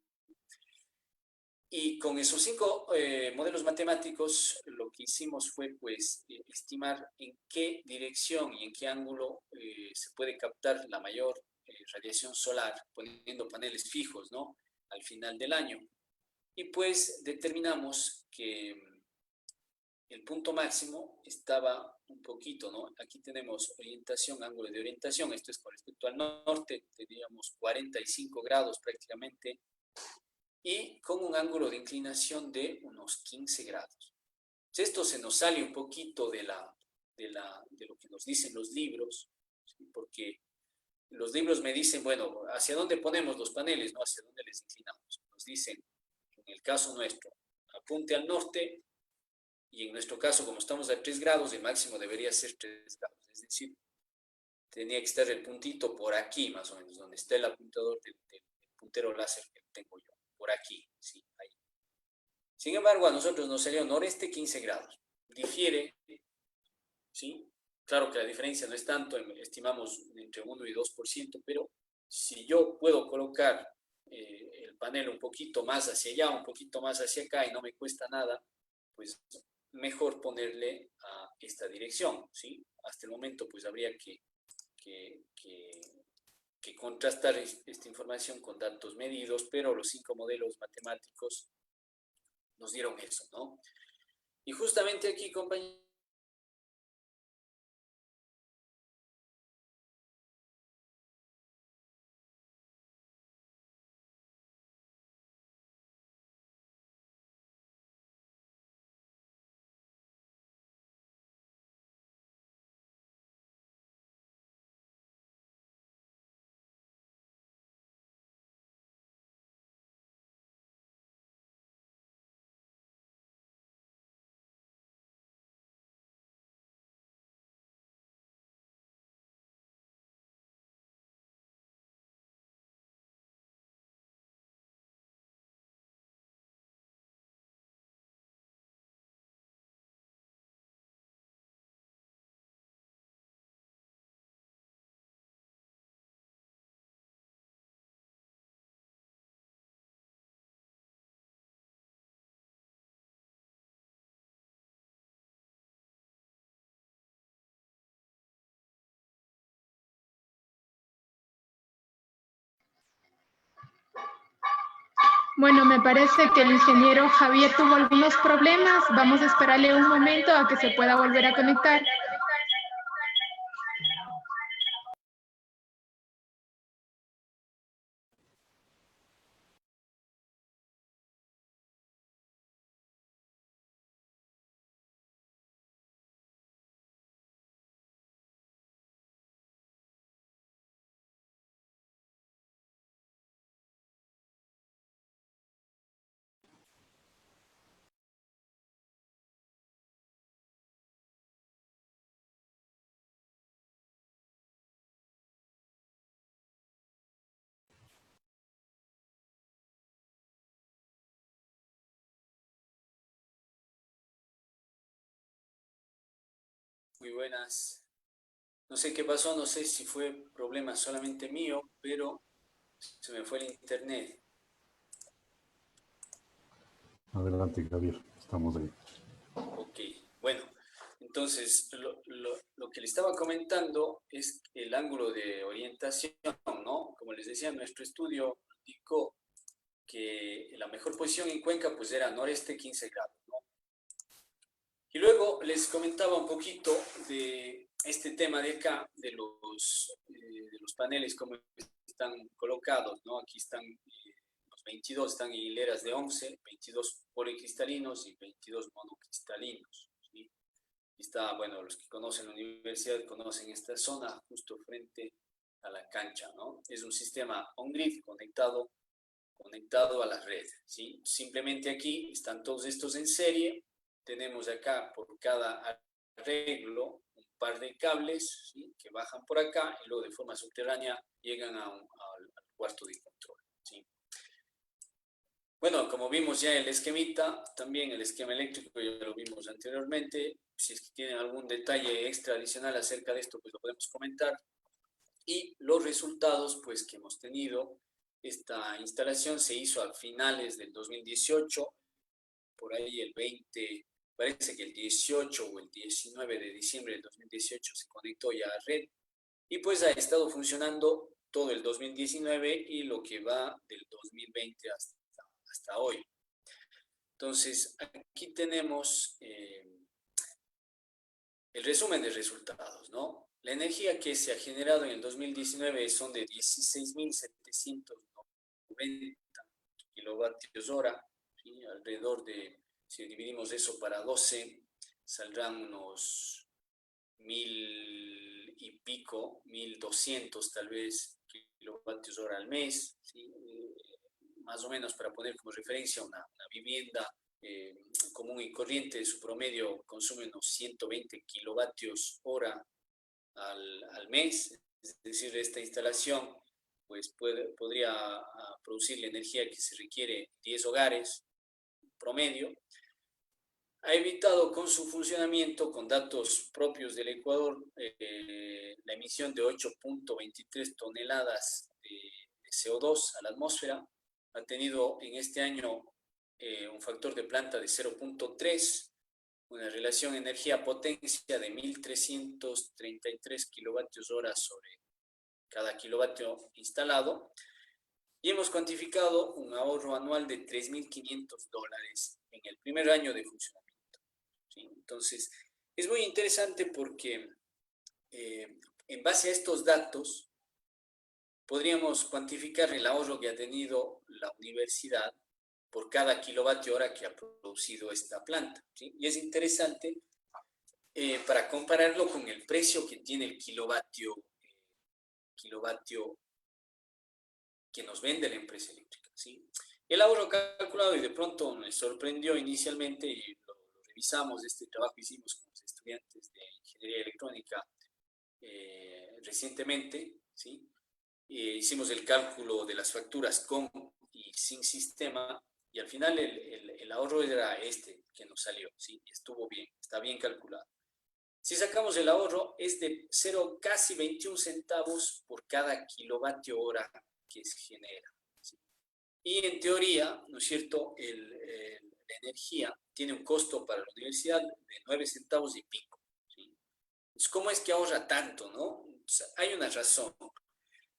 Y con esos 5 modelos matemáticos, lo que hicimos fue, pues, estimar en qué dirección y en qué ángulo se puede captar la mayor radiación solar, poniendo paneles fijos, ¿no?, al final del año. Y pues determinamos que el punto máximo estaba un poquito, ¿no? Aquí tenemos orientación, ángulo de orientación, esto es con respecto al norte, teníamos 45 grados prácticamente, y con un ángulo de inclinación de unos 15 grados. Entonces, esto se nos sale un poquito de lo que nos dicen los libros, ¿sí? Porque los libros me dicen, bueno, ¿hacia dónde ponemos los paneles? ¿No? ¿Hacia dónde les inclinamos? Nos dicen, en el caso nuestro, apunte al norte, y en nuestro caso, como estamos a 3 grados, el máximo debería ser 3 grados, es decir, tenía que estar el puntito por aquí, más o menos, donde está el apuntador del puntero láser que tengo yo, por aquí, sí, ahí. Sin embargo, a nosotros nos salió noreste 15 grados, difiere, ¿sí? Claro que la diferencia no es tanto, estimamos entre 1 y 2%, pero si yo puedo colocar el panel un poquito más hacia allá, un poquito más hacia acá y no me cuesta nada, pues mejor ponerle a esta dirección, ¿sí? Hasta el momento pues habría que contrastar esta información con datos medidos, pero los 5 modelos matemáticos nos dieron eso, ¿no? Y justamente aquí, compañeros, Bueno, me parece que el ingeniero Javier tuvo algunos problemas. Vamos a esperarle un momento a que se pueda volver a conectar. muy buenas. No sé qué pasó, no sé si fue problema solamente mío, pero se me fue el internet. Adelante, Javier, estamos ahí. Ok, bueno, entonces lo que le estaba comentando es el ángulo de orientación, ¿no? Como les decía, nuestro estudio indicó que la mejor posición en Cuenca pues era noreste 15 grados, ¿no? Y luego les comentaba un poquito de este tema de acá, de los paneles, cómo están colocados, ¿no? Aquí están los 22, están en hileras de 11, 22 policristalinos y 22 monocristalinos, ¿sí? Y está, bueno, los que conocen la universidad conocen esta zona justo frente a la cancha, ¿no? Es un sistema on-grid conectado a la red, ¿sí? Simplemente aquí están todos estos en serie. Tenemos acá por cada arreglo un par de cables, ¿sí? Que bajan por acá y luego de forma subterránea llegan al cuarto de control, ¿sí? Bueno, como vimos ya el esquemita, también el esquema eléctrico ya lo vimos anteriormente. Si es que tienen algún detalle extra adicional acerca de esto, pues lo podemos comentar. Y los resultados pues que hemos tenido, esta instalación se hizo a finales del 2018, por ahí el 20, parece que el 18 o el 19 de diciembre del 2018 se conectó ya a red y pues ha estado funcionando todo el 2019 y lo que va del 2020 hasta hoy. Entonces aquí tenemos el resumen de resultados, ¿no? La energía que se ha generado en el 2019 son de 16.790 kilovatios hora, ¿sí? Alrededor de, si dividimos eso para 12, saldrán unos 1.000 y pico, 1.200 tal vez kilovatios hora al mes, ¿sí? Más o menos para poner como referencia una vivienda común y corriente, su promedio consume unos 120 kilovatios hora al mes, es decir, esta instalación pues podría producir la energía que se requiere 10 hogares promedio. Ha evitado con su funcionamiento, con datos propios del Ecuador, la emisión de 8.23 toneladas de CO2 a la atmósfera. Ha tenido en este año un factor de planta de 0.3, una relación energía-potencia de 1.333 kilovatios hora sobre cada kilovatio instalado. Y hemos cuantificado un ahorro anual de $3.500 en el primer año de funcionamiento, ¿sí? Entonces, es muy interesante porque en base a estos datos podríamos cuantificar el ahorro que ha tenido la universidad por cada kilovatio hora que ha producido esta planta, ¿sí? Y es interesante para compararlo con el precio que tiene el kilovatio que nos vende la empresa eléctrica, ¿sí? El ahorro calculado, y de pronto me sorprendió inicialmente, y lo revisamos, este trabajo hicimos con los estudiantes de ingeniería electrónica recientemente, ¿sí? Hicimos el cálculo de las facturas con y sin sistema, y al final el ahorro era este que nos salió, ¿sí? Estuvo bien, está bien calculado. Si sacamos el ahorro, es de 0, casi 21 centavos por cada kilovatio hora que se genera, ¿sí? Y en teoría, ¿no es cierto?, la energía tiene un costo para la universidad de 9 centavos y pico, ¿sí? Entonces, ¿cómo es que ahorra tanto, no? O sea, hay una razón,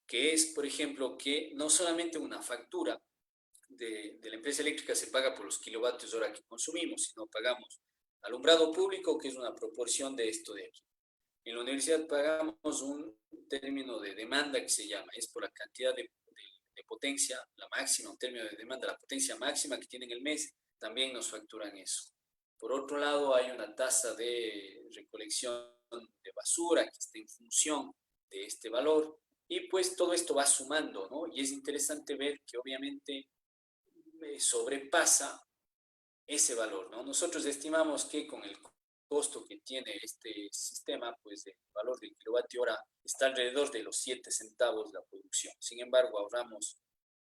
que es, por ejemplo, que no solamente una factura de la empresa eléctrica se paga por los kilovatios hora que consumimos, sino pagamos alumbrado público, que es una proporción de esto de aquí. En la universidad pagamos un término de demanda que se llama, es por la cantidad de potencia, la máxima, un término de demanda, la potencia máxima que tiene en el mes, también nos facturan eso. Por otro lado, hay una tasa de recolección de basura que está en función de este valor, y pues todo esto va sumando, ¿no? Y es interesante ver que obviamente sobrepasa ese valor, ¿no? Nosotros estimamos que con el costo que tiene este sistema, pues el valor del kilovatio hora está alrededor de los 7 centavos la producción. Sin embargo, ahorramos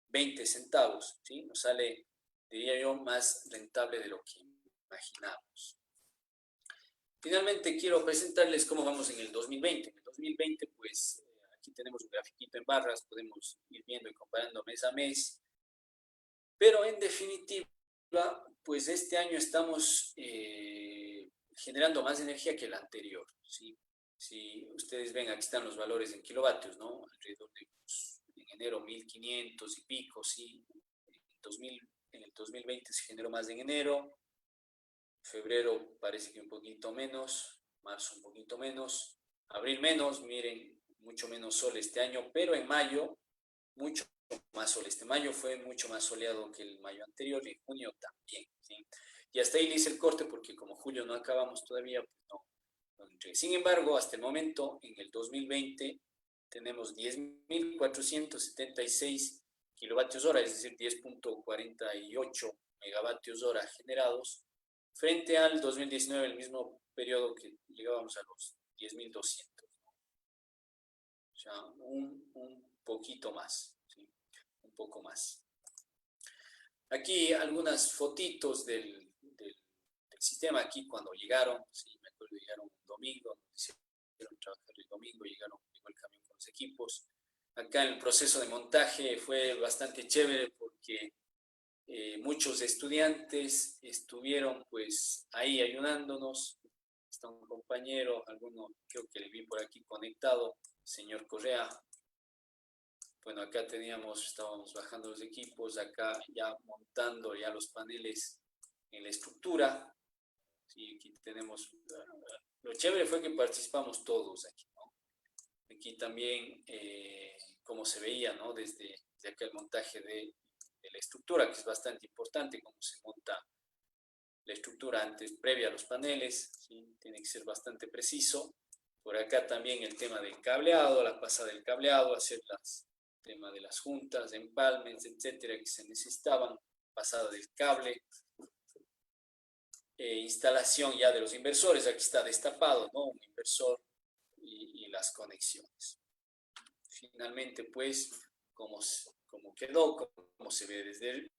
20 centavos, ¿sí? Nos sale, diría yo, más rentable de lo que imaginamos. finalmente quiero presentarles cómo vamos en el 2020. En el 2020, pues, aquí tenemos un grafiquito en barras, podemos ir viendo y comparando mes a mes. Pero en definitiva, pues este año estamos generando más energía que el anterior, ¿sí? Si ustedes ven, aquí están los valores en kilovatios, ¿no? Alrededor de, pues, en enero, 1500 y pico, ¿sí? En el 2020 se generó más en enero, febrero parece que un poquito menos, marzo un poquito menos, abril menos, miren, mucho menos sol este año, pero en mayo, mucho más sol. Este mayo fue mucho más soleado que el mayo anterior y en junio también, ¿sí? Y hasta ahí le hice el corte porque como julio no acabamos todavía, pues no entré. Sin embargo, hasta el momento, en el 2020, tenemos 10.476 kilovatios hora, es decir, 10.48 megavatios hora generados, frente al 2019, el mismo periodo que llegábamos a los 10.200, ¿no? O sea, un poquito más, ¿sí? Un poco más. Aquí algunas fotitos del sistema, aquí cuando llegaron, sí, me acuerdo, llegaron un domingo, hicieron trabajar el domingo, llegó el camión con los equipos. Acá el proceso de montaje fue bastante chévere porque muchos estudiantes estuvieron pues ahí ayudándonos. Está un compañero, alguno creo que le vi por aquí conectado, señor Correa. Bueno, acá estábamos bajando los equipos, acá ya montando ya los paneles en la estructura. Sí, aquí tenemos, lo chévere fue que participamos todos aquí, ¿no? Aquí también, como se veía, ¿no? Desde acá el montaje de la estructura, que es bastante importante, cómo se monta la estructura antes, previa a los paneles, ¿sí? Tiene que ser bastante preciso. Por acá también el tema del cableado, la pasada del cableado, hacer el tema de las juntas, empalmes, etcétera, que se necesitaban, pasada del cable. Instalación ya de los inversores, aquí está destapado, ¿no? Un inversor y las conexiones. Finalmente, pues, como quedó, como se ve desde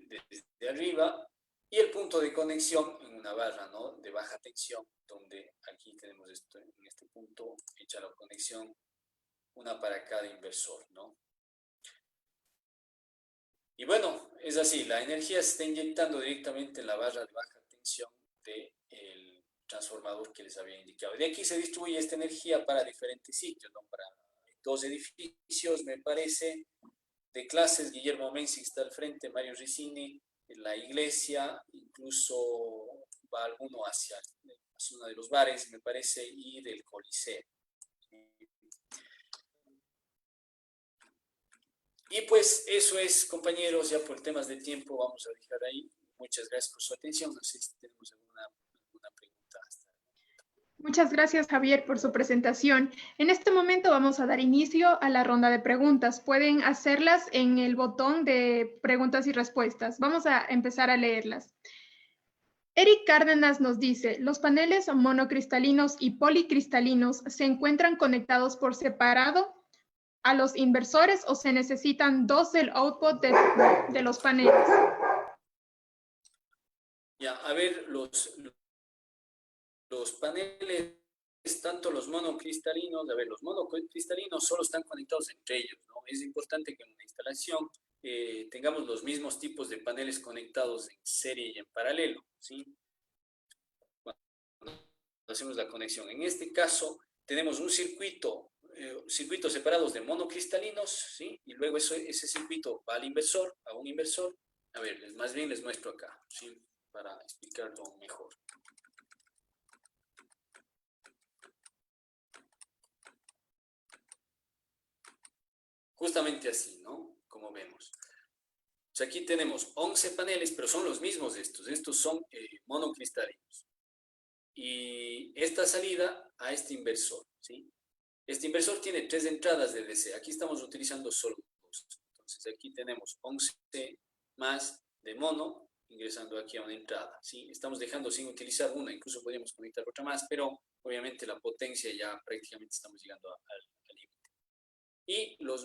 arriba, y el punto de conexión en una barra, ¿no? De baja tensión, donde aquí tenemos esto, en este punto hecha la conexión, una para cada inversor, ¿no? Y bueno, es así, la energía se está inyectando directamente en la barra de baja tensión del transformador que les había indicado. De aquí se distribuye esta energía para diferentes sitios, ¿no? Para 2 edificios, me parece, de clases, Guillermo Menzi está al frente, Mario Ricini, en la iglesia, incluso va alguno hacia la zona de los bares, me parece, y del Coliseo. Y pues eso es, compañeros, ya por temas de tiempo vamos a dejar ahí. Muchas gracias por su atención. No sé si tenemos alguna pregunta. Muchas gracias, Javier, por su presentación. En este momento vamos a dar inicio a la ronda de preguntas. Pueden hacerlas en el botón de preguntas y respuestas. Vamos a empezar a leerlas. Eric Cárdenas nos dice, ¿los paneles monocristalinos y policristalinos se encuentran conectados por separado a los inversores o se necesitan dos del output de los paneles? Ya, a ver, los paneles, tanto los monocristalinos, los monocristalinos solo están conectados entre ellos, ¿no? Es importante que en una instalación tengamos los mismos tipos de paneles conectados en serie y en paralelo, ¿sí? Cuando hacemos la conexión. En este caso, tenemos un circuitos separados de monocristalinos, ¿sí? Y luego ese circuito va al inversor, a un inversor. A ver, más bien les muestro acá, ¿sí? Para explicarlo mejor. Justamente así, ¿no? Como vemos. O sea, aquí tenemos 11 paneles, pero son los mismos estos. Estos son monocristalinos. Y esta salida a este inversor, ¿sí? Este inversor tiene 3 entradas de DC. Aquí estamos utilizando solo 2. Entonces, aquí tenemos 11 más de mono ingresando aquí a una entrada, ¿sí? Estamos dejando sin utilizar una. Incluso podríamos conectar otra más, pero obviamente la potencia ya prácticamente estamos llegando al límite. Y los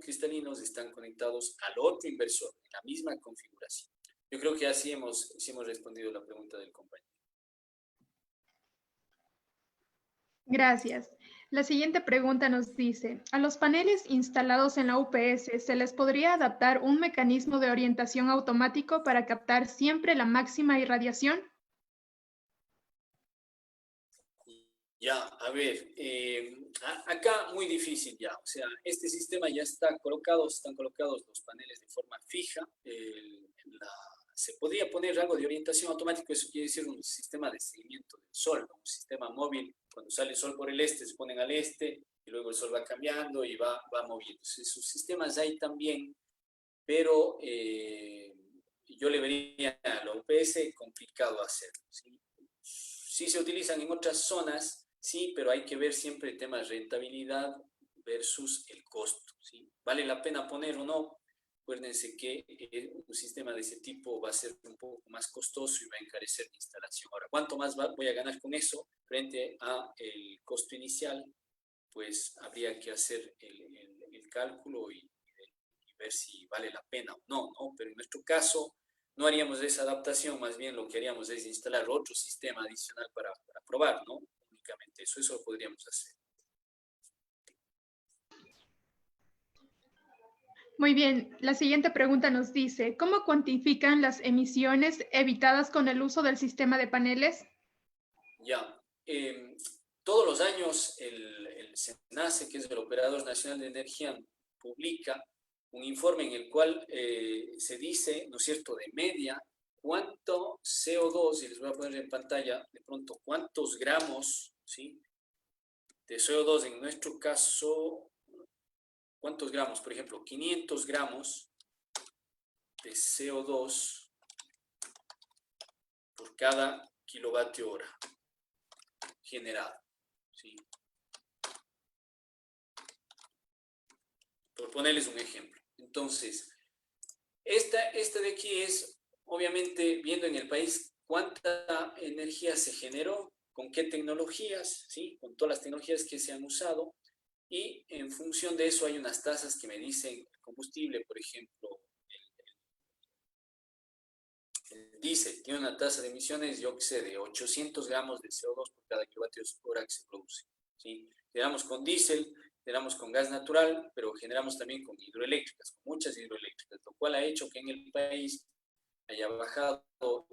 cristalinos están conectados al otro inversor, en la misma configuración. Yo creo que así hemos respondido la pregunta del compañero. Gracias. La siguiente pregunta nos dice, ¿a los paneles instalados en la UPS se les podría adaptar un mecanismo de orientación automático para captar siempre la máxima irradiación? Ya, a ver, acá muy difícil ya, o sea, este sistema ya está colocado, están colocados los paneles de forma fija, se podría poner algo de orientación automática, eso quiere decir un sistema de seguimiento del sol, ¿no? Un sistema móvil, cuando sale el sol por el este, se ponen al este, y luego el sol va cambiando y va moviéndose. Sus sistemas hay también, pero yo le vería a la UPS complicado hacerlo, ¿sí? Sí se utilizan en otras zonas, sí, pero hay que ver siempre el tema de rentabilidad versus el costo, ¿sí? ¿Vale la pena poner o no? Acuérdense que un sistema de ese tipo va a ser un poco más costoso y va a encarecer la instalación. Ahora, ¿cuánto más voy a ganar con eso frente a el costo inicial? Pues habría que hacer el cálculo y ver si vale la pena o no, ¿no? Pero en nuestro caso no haríamos esa adaptación, más bien lo que haríamos es instalar otro sistema adicional para probar, ¿no? Únicamente eso lo podríamos hacer. Muy bien, la siguiente pregunta nos dice, ¿cómo cuantifican las emisiones evitadas con el uso del sistema de paneles? Ya, todos los años el SENACE, que es el Operador Nacional de Energía, publica un informe en el cual se dice, ¿no es cierto?, de media, cuánto CO2, y les voy a poner en pantalla de pronto cuántos gramos, ¿sí?, de CO2 en nuestro caso, ¿cuántos gramos? Por ejemplo, 500 gramos de CO2 por cada kilovatio hora generado, ¿sí? Por ponerles un ejemplo. Entonces, esta de aquí es, obviamente, viendo en el país cuánta energía se generó, con qué tecnologías, ¿sí? Con todas las tecnologías que se han usado, y en función de eso hay unas tasas que me dicen el combustible, por ejemplo, el diésel tiene una tasa de emisiones, yo que sé, de 800 gramos de CO2 por cada kilovatio hora que se produce, ¿sí? Generamos con diésel, generamos con gas natural, pero generamos también con hidroeléctricas, con muchas hidroeléctricas, lo cual ha hecho que en el país haya bajado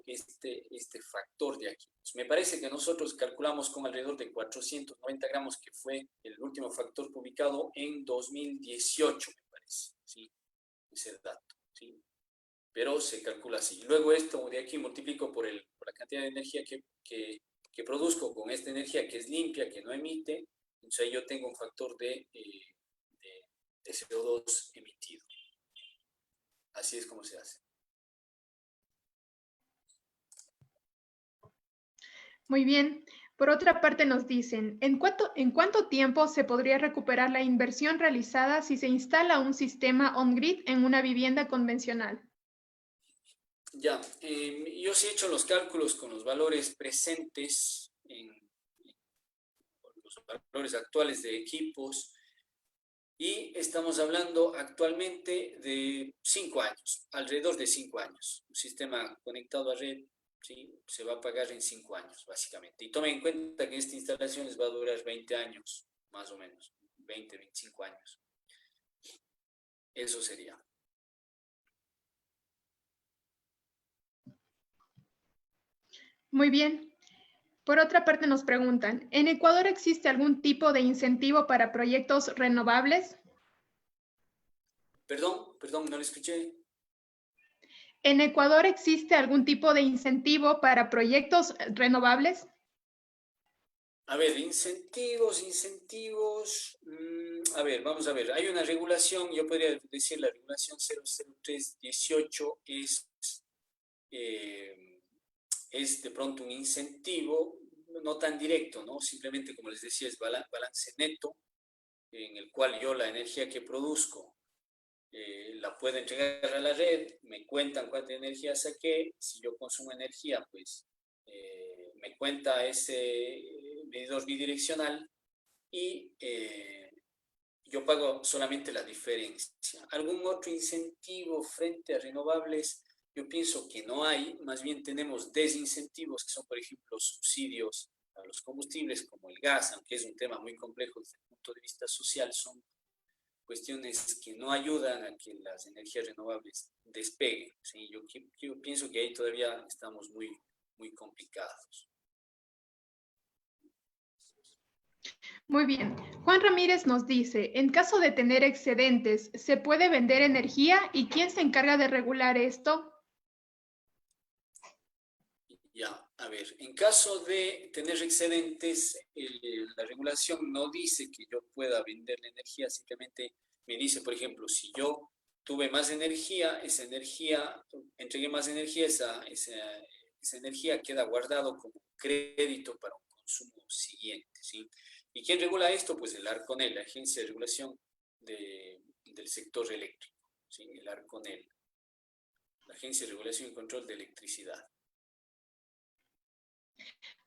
este factor de aquí. Pues me parece que nosotros calculamos con alrededor de 490 gramos, que fue el último factor publicado en 2018, me parece, ¿sí? Ese dato, ¿sí? Pero se calcula así. Luego esto de aquí multiplico por la cantidad de energía que produzco con esta energía que es limpia, que no emite, entonces ahí yo tengo un factor de CO2 emitido. Así es como se hace. Muy bien. Por otra parte nos dicen, ¿en cuánto tiempo se podría recuperar la inversión realizada si se instala un sistema on-grid en una vivienda convencional? Ya, yo sí he hecho los cálculos con los valores presentes, los valores actuales de equipos, y estamos hablando actualmente de 5 años, alrededor de 5 años. Un sistema conectado a red, ¿sí?, se va a pagar en 5 años, básicamente. Y tomen en cuenta que esta instalación les va a durar 20 años, más o menos, 20, 25 años. Eso sería. Muy bien. Por otra parte nos preguntan, ¿en Ecuador existe algún tipo de incentivo para proyectos renovables? Perdón, no lo escuché. ¿En Ecuador existe algún tipo de incentivo para proyectos renovables? A ver, incentivos. A ver, vamos a ver. Hay una regulación, yo podría decir la regulación 00318 es de pronto un incentivo, no tan directo, ¿no? Simplemente, como les decía, es balance neto, en el cual yo la energía que produzco la puedo entregar a la red, me cuentan cuánta energía saqué, si yo consumo energía, pues me cuenta ese medidor bidireccional y yo pago solamente la diferencia. ¿Algún otro incentivo frente a renovables? Yo pienso que no hay, más bien tenemos desincentivos, que son, por ejemplo, subsidios los combustibles como el gas, aunque es un tema muy complejo desde el punto de vista social, son cuestiones que no ayudan a que las energías renovables despeguen. ¿Sí? Yo pienso que ahí todavía estamos muy complicados. Muy bien. Juan Ramírez nos dice, en caso de tener excedentes, ¿se puede vender energía y quién se encarga de regular esto? Ya, a ver, en caso de tener excedentes, la regulación no dice que yo pueda vender la energía, simplemente me dice, por ejemplo, si yo tuve más energía, entregué más energía, esa energía queda guardado como crédito para un consumo siguiente, ¿sí? ¿Y quién regula esto? Pues el ARCONEL, la Agencia de Regulación del Sector Eléctrico, ¿sí? El ARCONEL, la Agencia de Regulación y Control de Electricidad.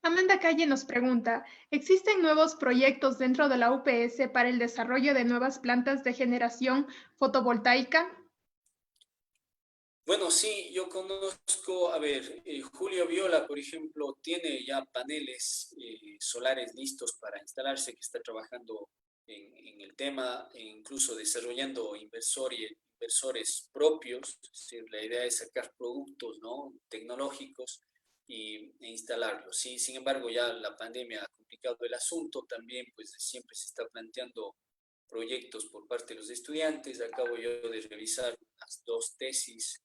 Amanda Calle nos pregunta, ¿existen nuevos proyectos dentro de la UPS para el desarrollo de nuevas plantas de generación fotovoltaica? Bueno, sí, yo conozco, a ver, Julio Viola, por ejemplo, tiene ya paneles solares listos para instalarse, que está trabajando en el tema, e incluso desarrollando inversores propios. Es decir, la idea es sacar productos, ¿no?, tecnológicos e instalarlos. Sí, sin embargo, ya la pandemia ha complicado el asunto, también pues siempre se está planteando proyectos por parte de los estudiantes. Acabo yo de revisar unas 2 tesis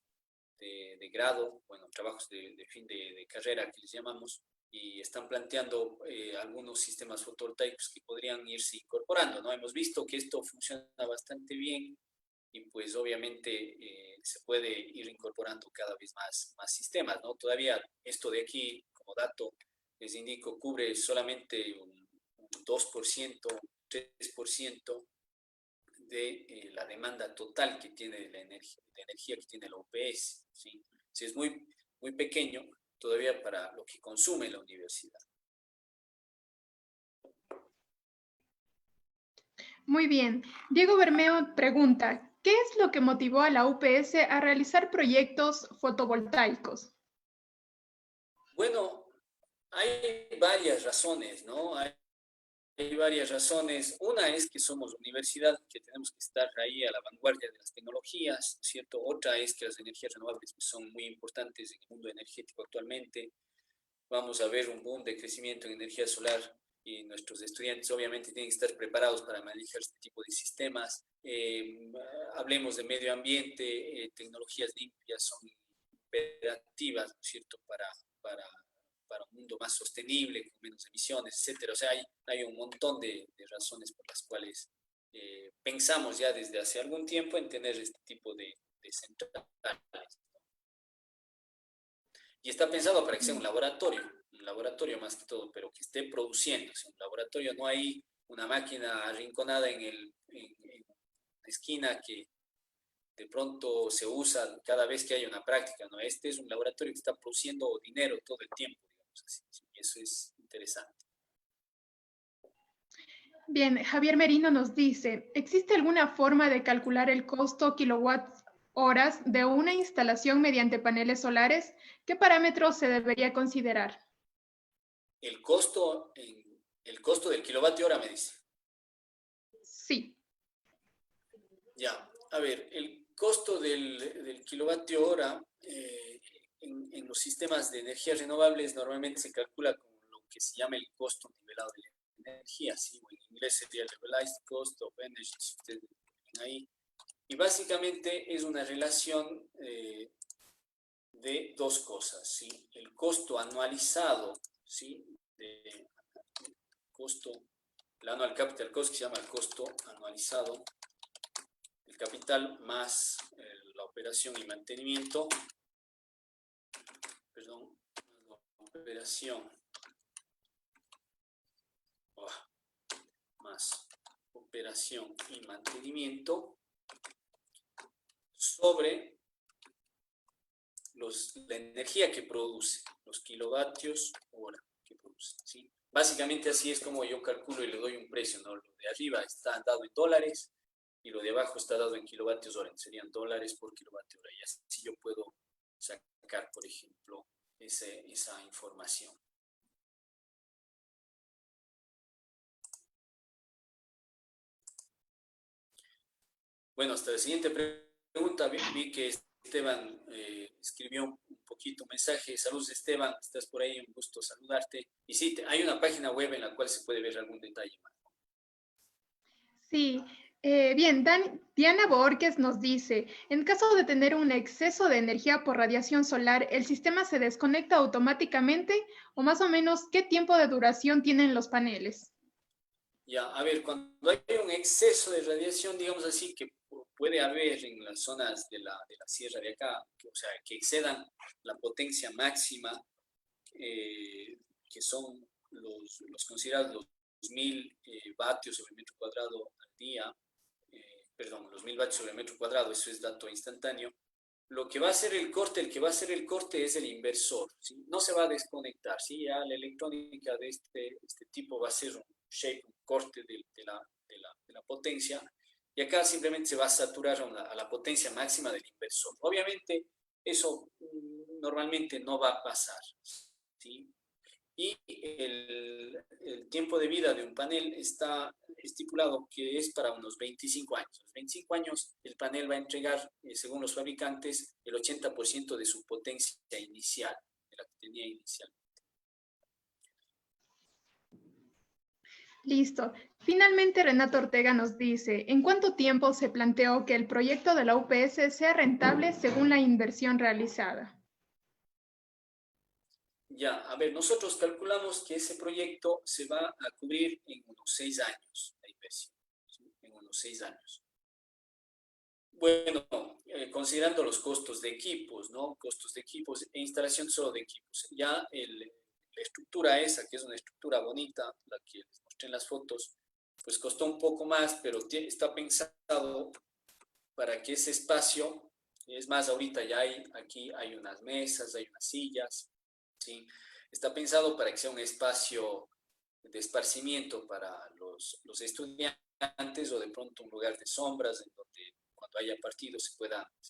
de grado, bueno, trabajos de fin de carrera que les llamamos, y están planteando algunos sistemas fotovoltaicos que podrían irse incorporando, ¿no? Hemos visto que esto funciona bastante bien y pues obviamente se puede ir incorporando cada vez más sistemas, ¿no? Todavía esto de aquí, como dato, les indico, cubre solamente un 2%, 3% de la demanda total que tiene de energía que tiene la UPS, ¿sí? Si es muy pequeño todavía para lo que consume la universidad. Muy bien. Diego Bermeo pregunta, ¿qué es lo que motivó a la UPS a realizar proyectos fotovoltaicos? Bueno, hay varias razones, ¿no? Hay varias razones. Una es que somos universidad, que tenemos que estar ahí a la vanguardia de las tecnologías, ¿cierto? Otra es que las energías renovables son muy importantes en el mundo energético actualmente. Vamos a ver un boom de crecimiento en energía solar y nuestros estudiantes obviamente tienen que estar preparados para manejar este tipo de sistemas. Hablemos de medio ambiente, tecnologías limpias son imperativas, ¿no es cierto?, para un mundo más sostenible, con menos emisiones, etcétera. O sea, hay un montón de razones por las cuales pensamos ya desde hace algún tiempo en tener este tipo de centrales. Y está pensado para que sea un laboratorio más que todo, pero que esté produciendo. Un laboratorio, no hay una máquina arrinconada en una esquina que de pronto se usa cada vez que hay una práctica, ¿no? Este es un laboratorio que está produciendo dinero todo el tiempo, digamos así. Y eso es interesante. Bien, Javier Merino nos dice, ¿existe alguna forma de calcular el costo kilowatt horas de una instalación mediante paneles solares? ¿Qué parámetros se debería considerar? El costo del kilovatio hora, me dice. Sí. Ya, a ver, el costo del kilovatio hora en los sistemas de energías renovables normalmente se calcula con lo que se llama el costo nivelado de la energía, ¿sí? O en inglés sería el Levelized Cost of Energy, si ustedes ven ahí. Y básicamente es una relación de dos cosas, ¿sí? El costo anualizado, ¿sí? El annual capital cost, que se llama el costo anualizado, el capital más la operación y mantenimiento, perdón, la operación más operación y mantenimiento sobre la energía que produce, los kilovatios hora que produce, ¿sí? Básicamente así es como yo calculo y le doy un precio, ¿no? Lo de arriba está dado en dólares y lo de abajo está dado en kilovatios hora, serían dólares por kilovatio hora, y así yo puedo sacar, por ejemplo, esa información. Bueno, hasta la siguiente pregunta. Vi que Esteban escribió un poquito un mensaje. Saludos, Esteban, estás por ahí, un gusto saludarte. Y sí, hay una página web en la cual se puede ver algún detalle más. Sí, bien, Diana Borges nos dice, en caso de tener un exceso de energía por radiación solar, ¿el sistema se desconecta automáticamente o más o menos qué tiempo de duración tienen los paneles? Ya, a ver, cuando hay un exceso de radiación, digamos así, que puede haber en las zonas de la sierra de acá, o sea, que excedan la potencia máxima, que son los considerados los 1000 vatios sobre metro cuadrado al día, perdón, los 1000 vatios sobre metro cuadrado, eso es dato instantáneo. Lo que va a hacer el corte, el que va a hacer el corte es el inversor, ¿sí? No se va a desconectar, ¿sí? Ya la electrónica de este tipo va a ser un shape, un corte de la potencia, y acá simplemente se va a saturar a la potencia máxima del inversor. Obviamente, eso normalmente no va a pasar, ¿sí? Y el tiempo de vida de un panel está estipulado que es para unos 25 años. A los 25 años el panel va a entregar, según los fabricantes, el 80% de su potencia inicial, de la que tenía inicial. Listo. Finalmente, Renato Ortega nos dice, ¿en cuánto tiempo se planteó que el proyecto de la UPS sea rentable según la inversión realizada? Ya, a ver, nosotros calculamos que ese proyecto se va a cubrir en unos 6 años, la inversión, ¿sí? En unos 6 años. Bueno, considerando los costos de equipos, ¿no? Costos de equipos e instalación solo de equipos. Ya la estructura esa, que es una estructura bonita, la que les mostré en las fotos, pues costó un poco más, pero está pensado para que ese espacio, es más, ahorita ya aquí hay unas mesas, hay unas sillas, ¿sí? Está pensado para que sea un espacio de esparcimiento para los estudiantes o de pronto un lugar de sombras en donde cuando haya partidos se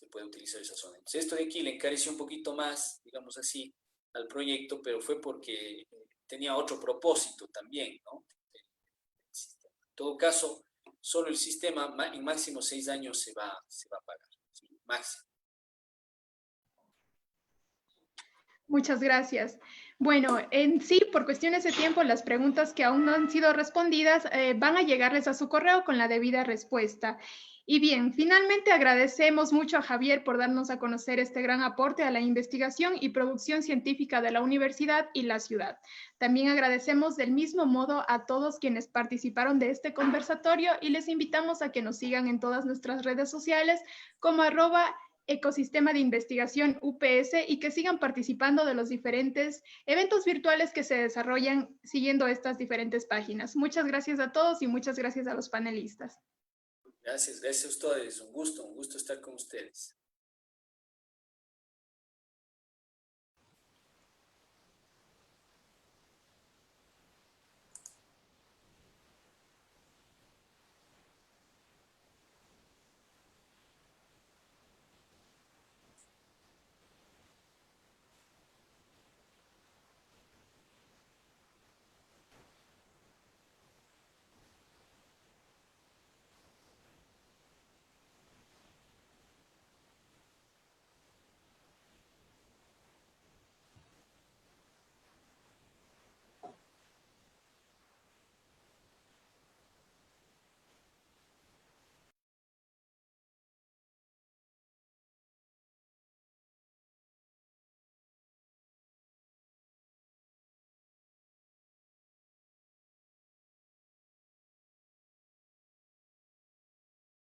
pueda utilizar esa zona. Entonces esto de aquí le encareció un poquito más, digamos así, al proyecto, pero fue porque tenía otro propósito también, ¿no? En todo caso, solo el sistema en máximo 6 años se va a pagar, ¿sí? Máximo. Muchas gracias. Bueno, en sí, por cuestiones de tiempo, las preguntas que aún no han sido respondidas van a llegarles a su correo con la debida respuesta. Y bien, finalmente agradecemos mucho a Javier por darnos a conocer este gran aporte a la investigación y producción científica de la universidad y la ciudad. También agradecemos del mismo modo a todos quienes participaron de este conversatorio y les invitamos a que nos sigan en todas nuestras redes sociales como @Ecosistema de Investigación UPS y que sigan participando de los diferentes eventos virtuales que se desarrollan siguiendo estas diferentes páginas. Muchas gracias a todos y muchas gracias a los panelistas. Gracias a ustedes, un gusto estar con ustedes.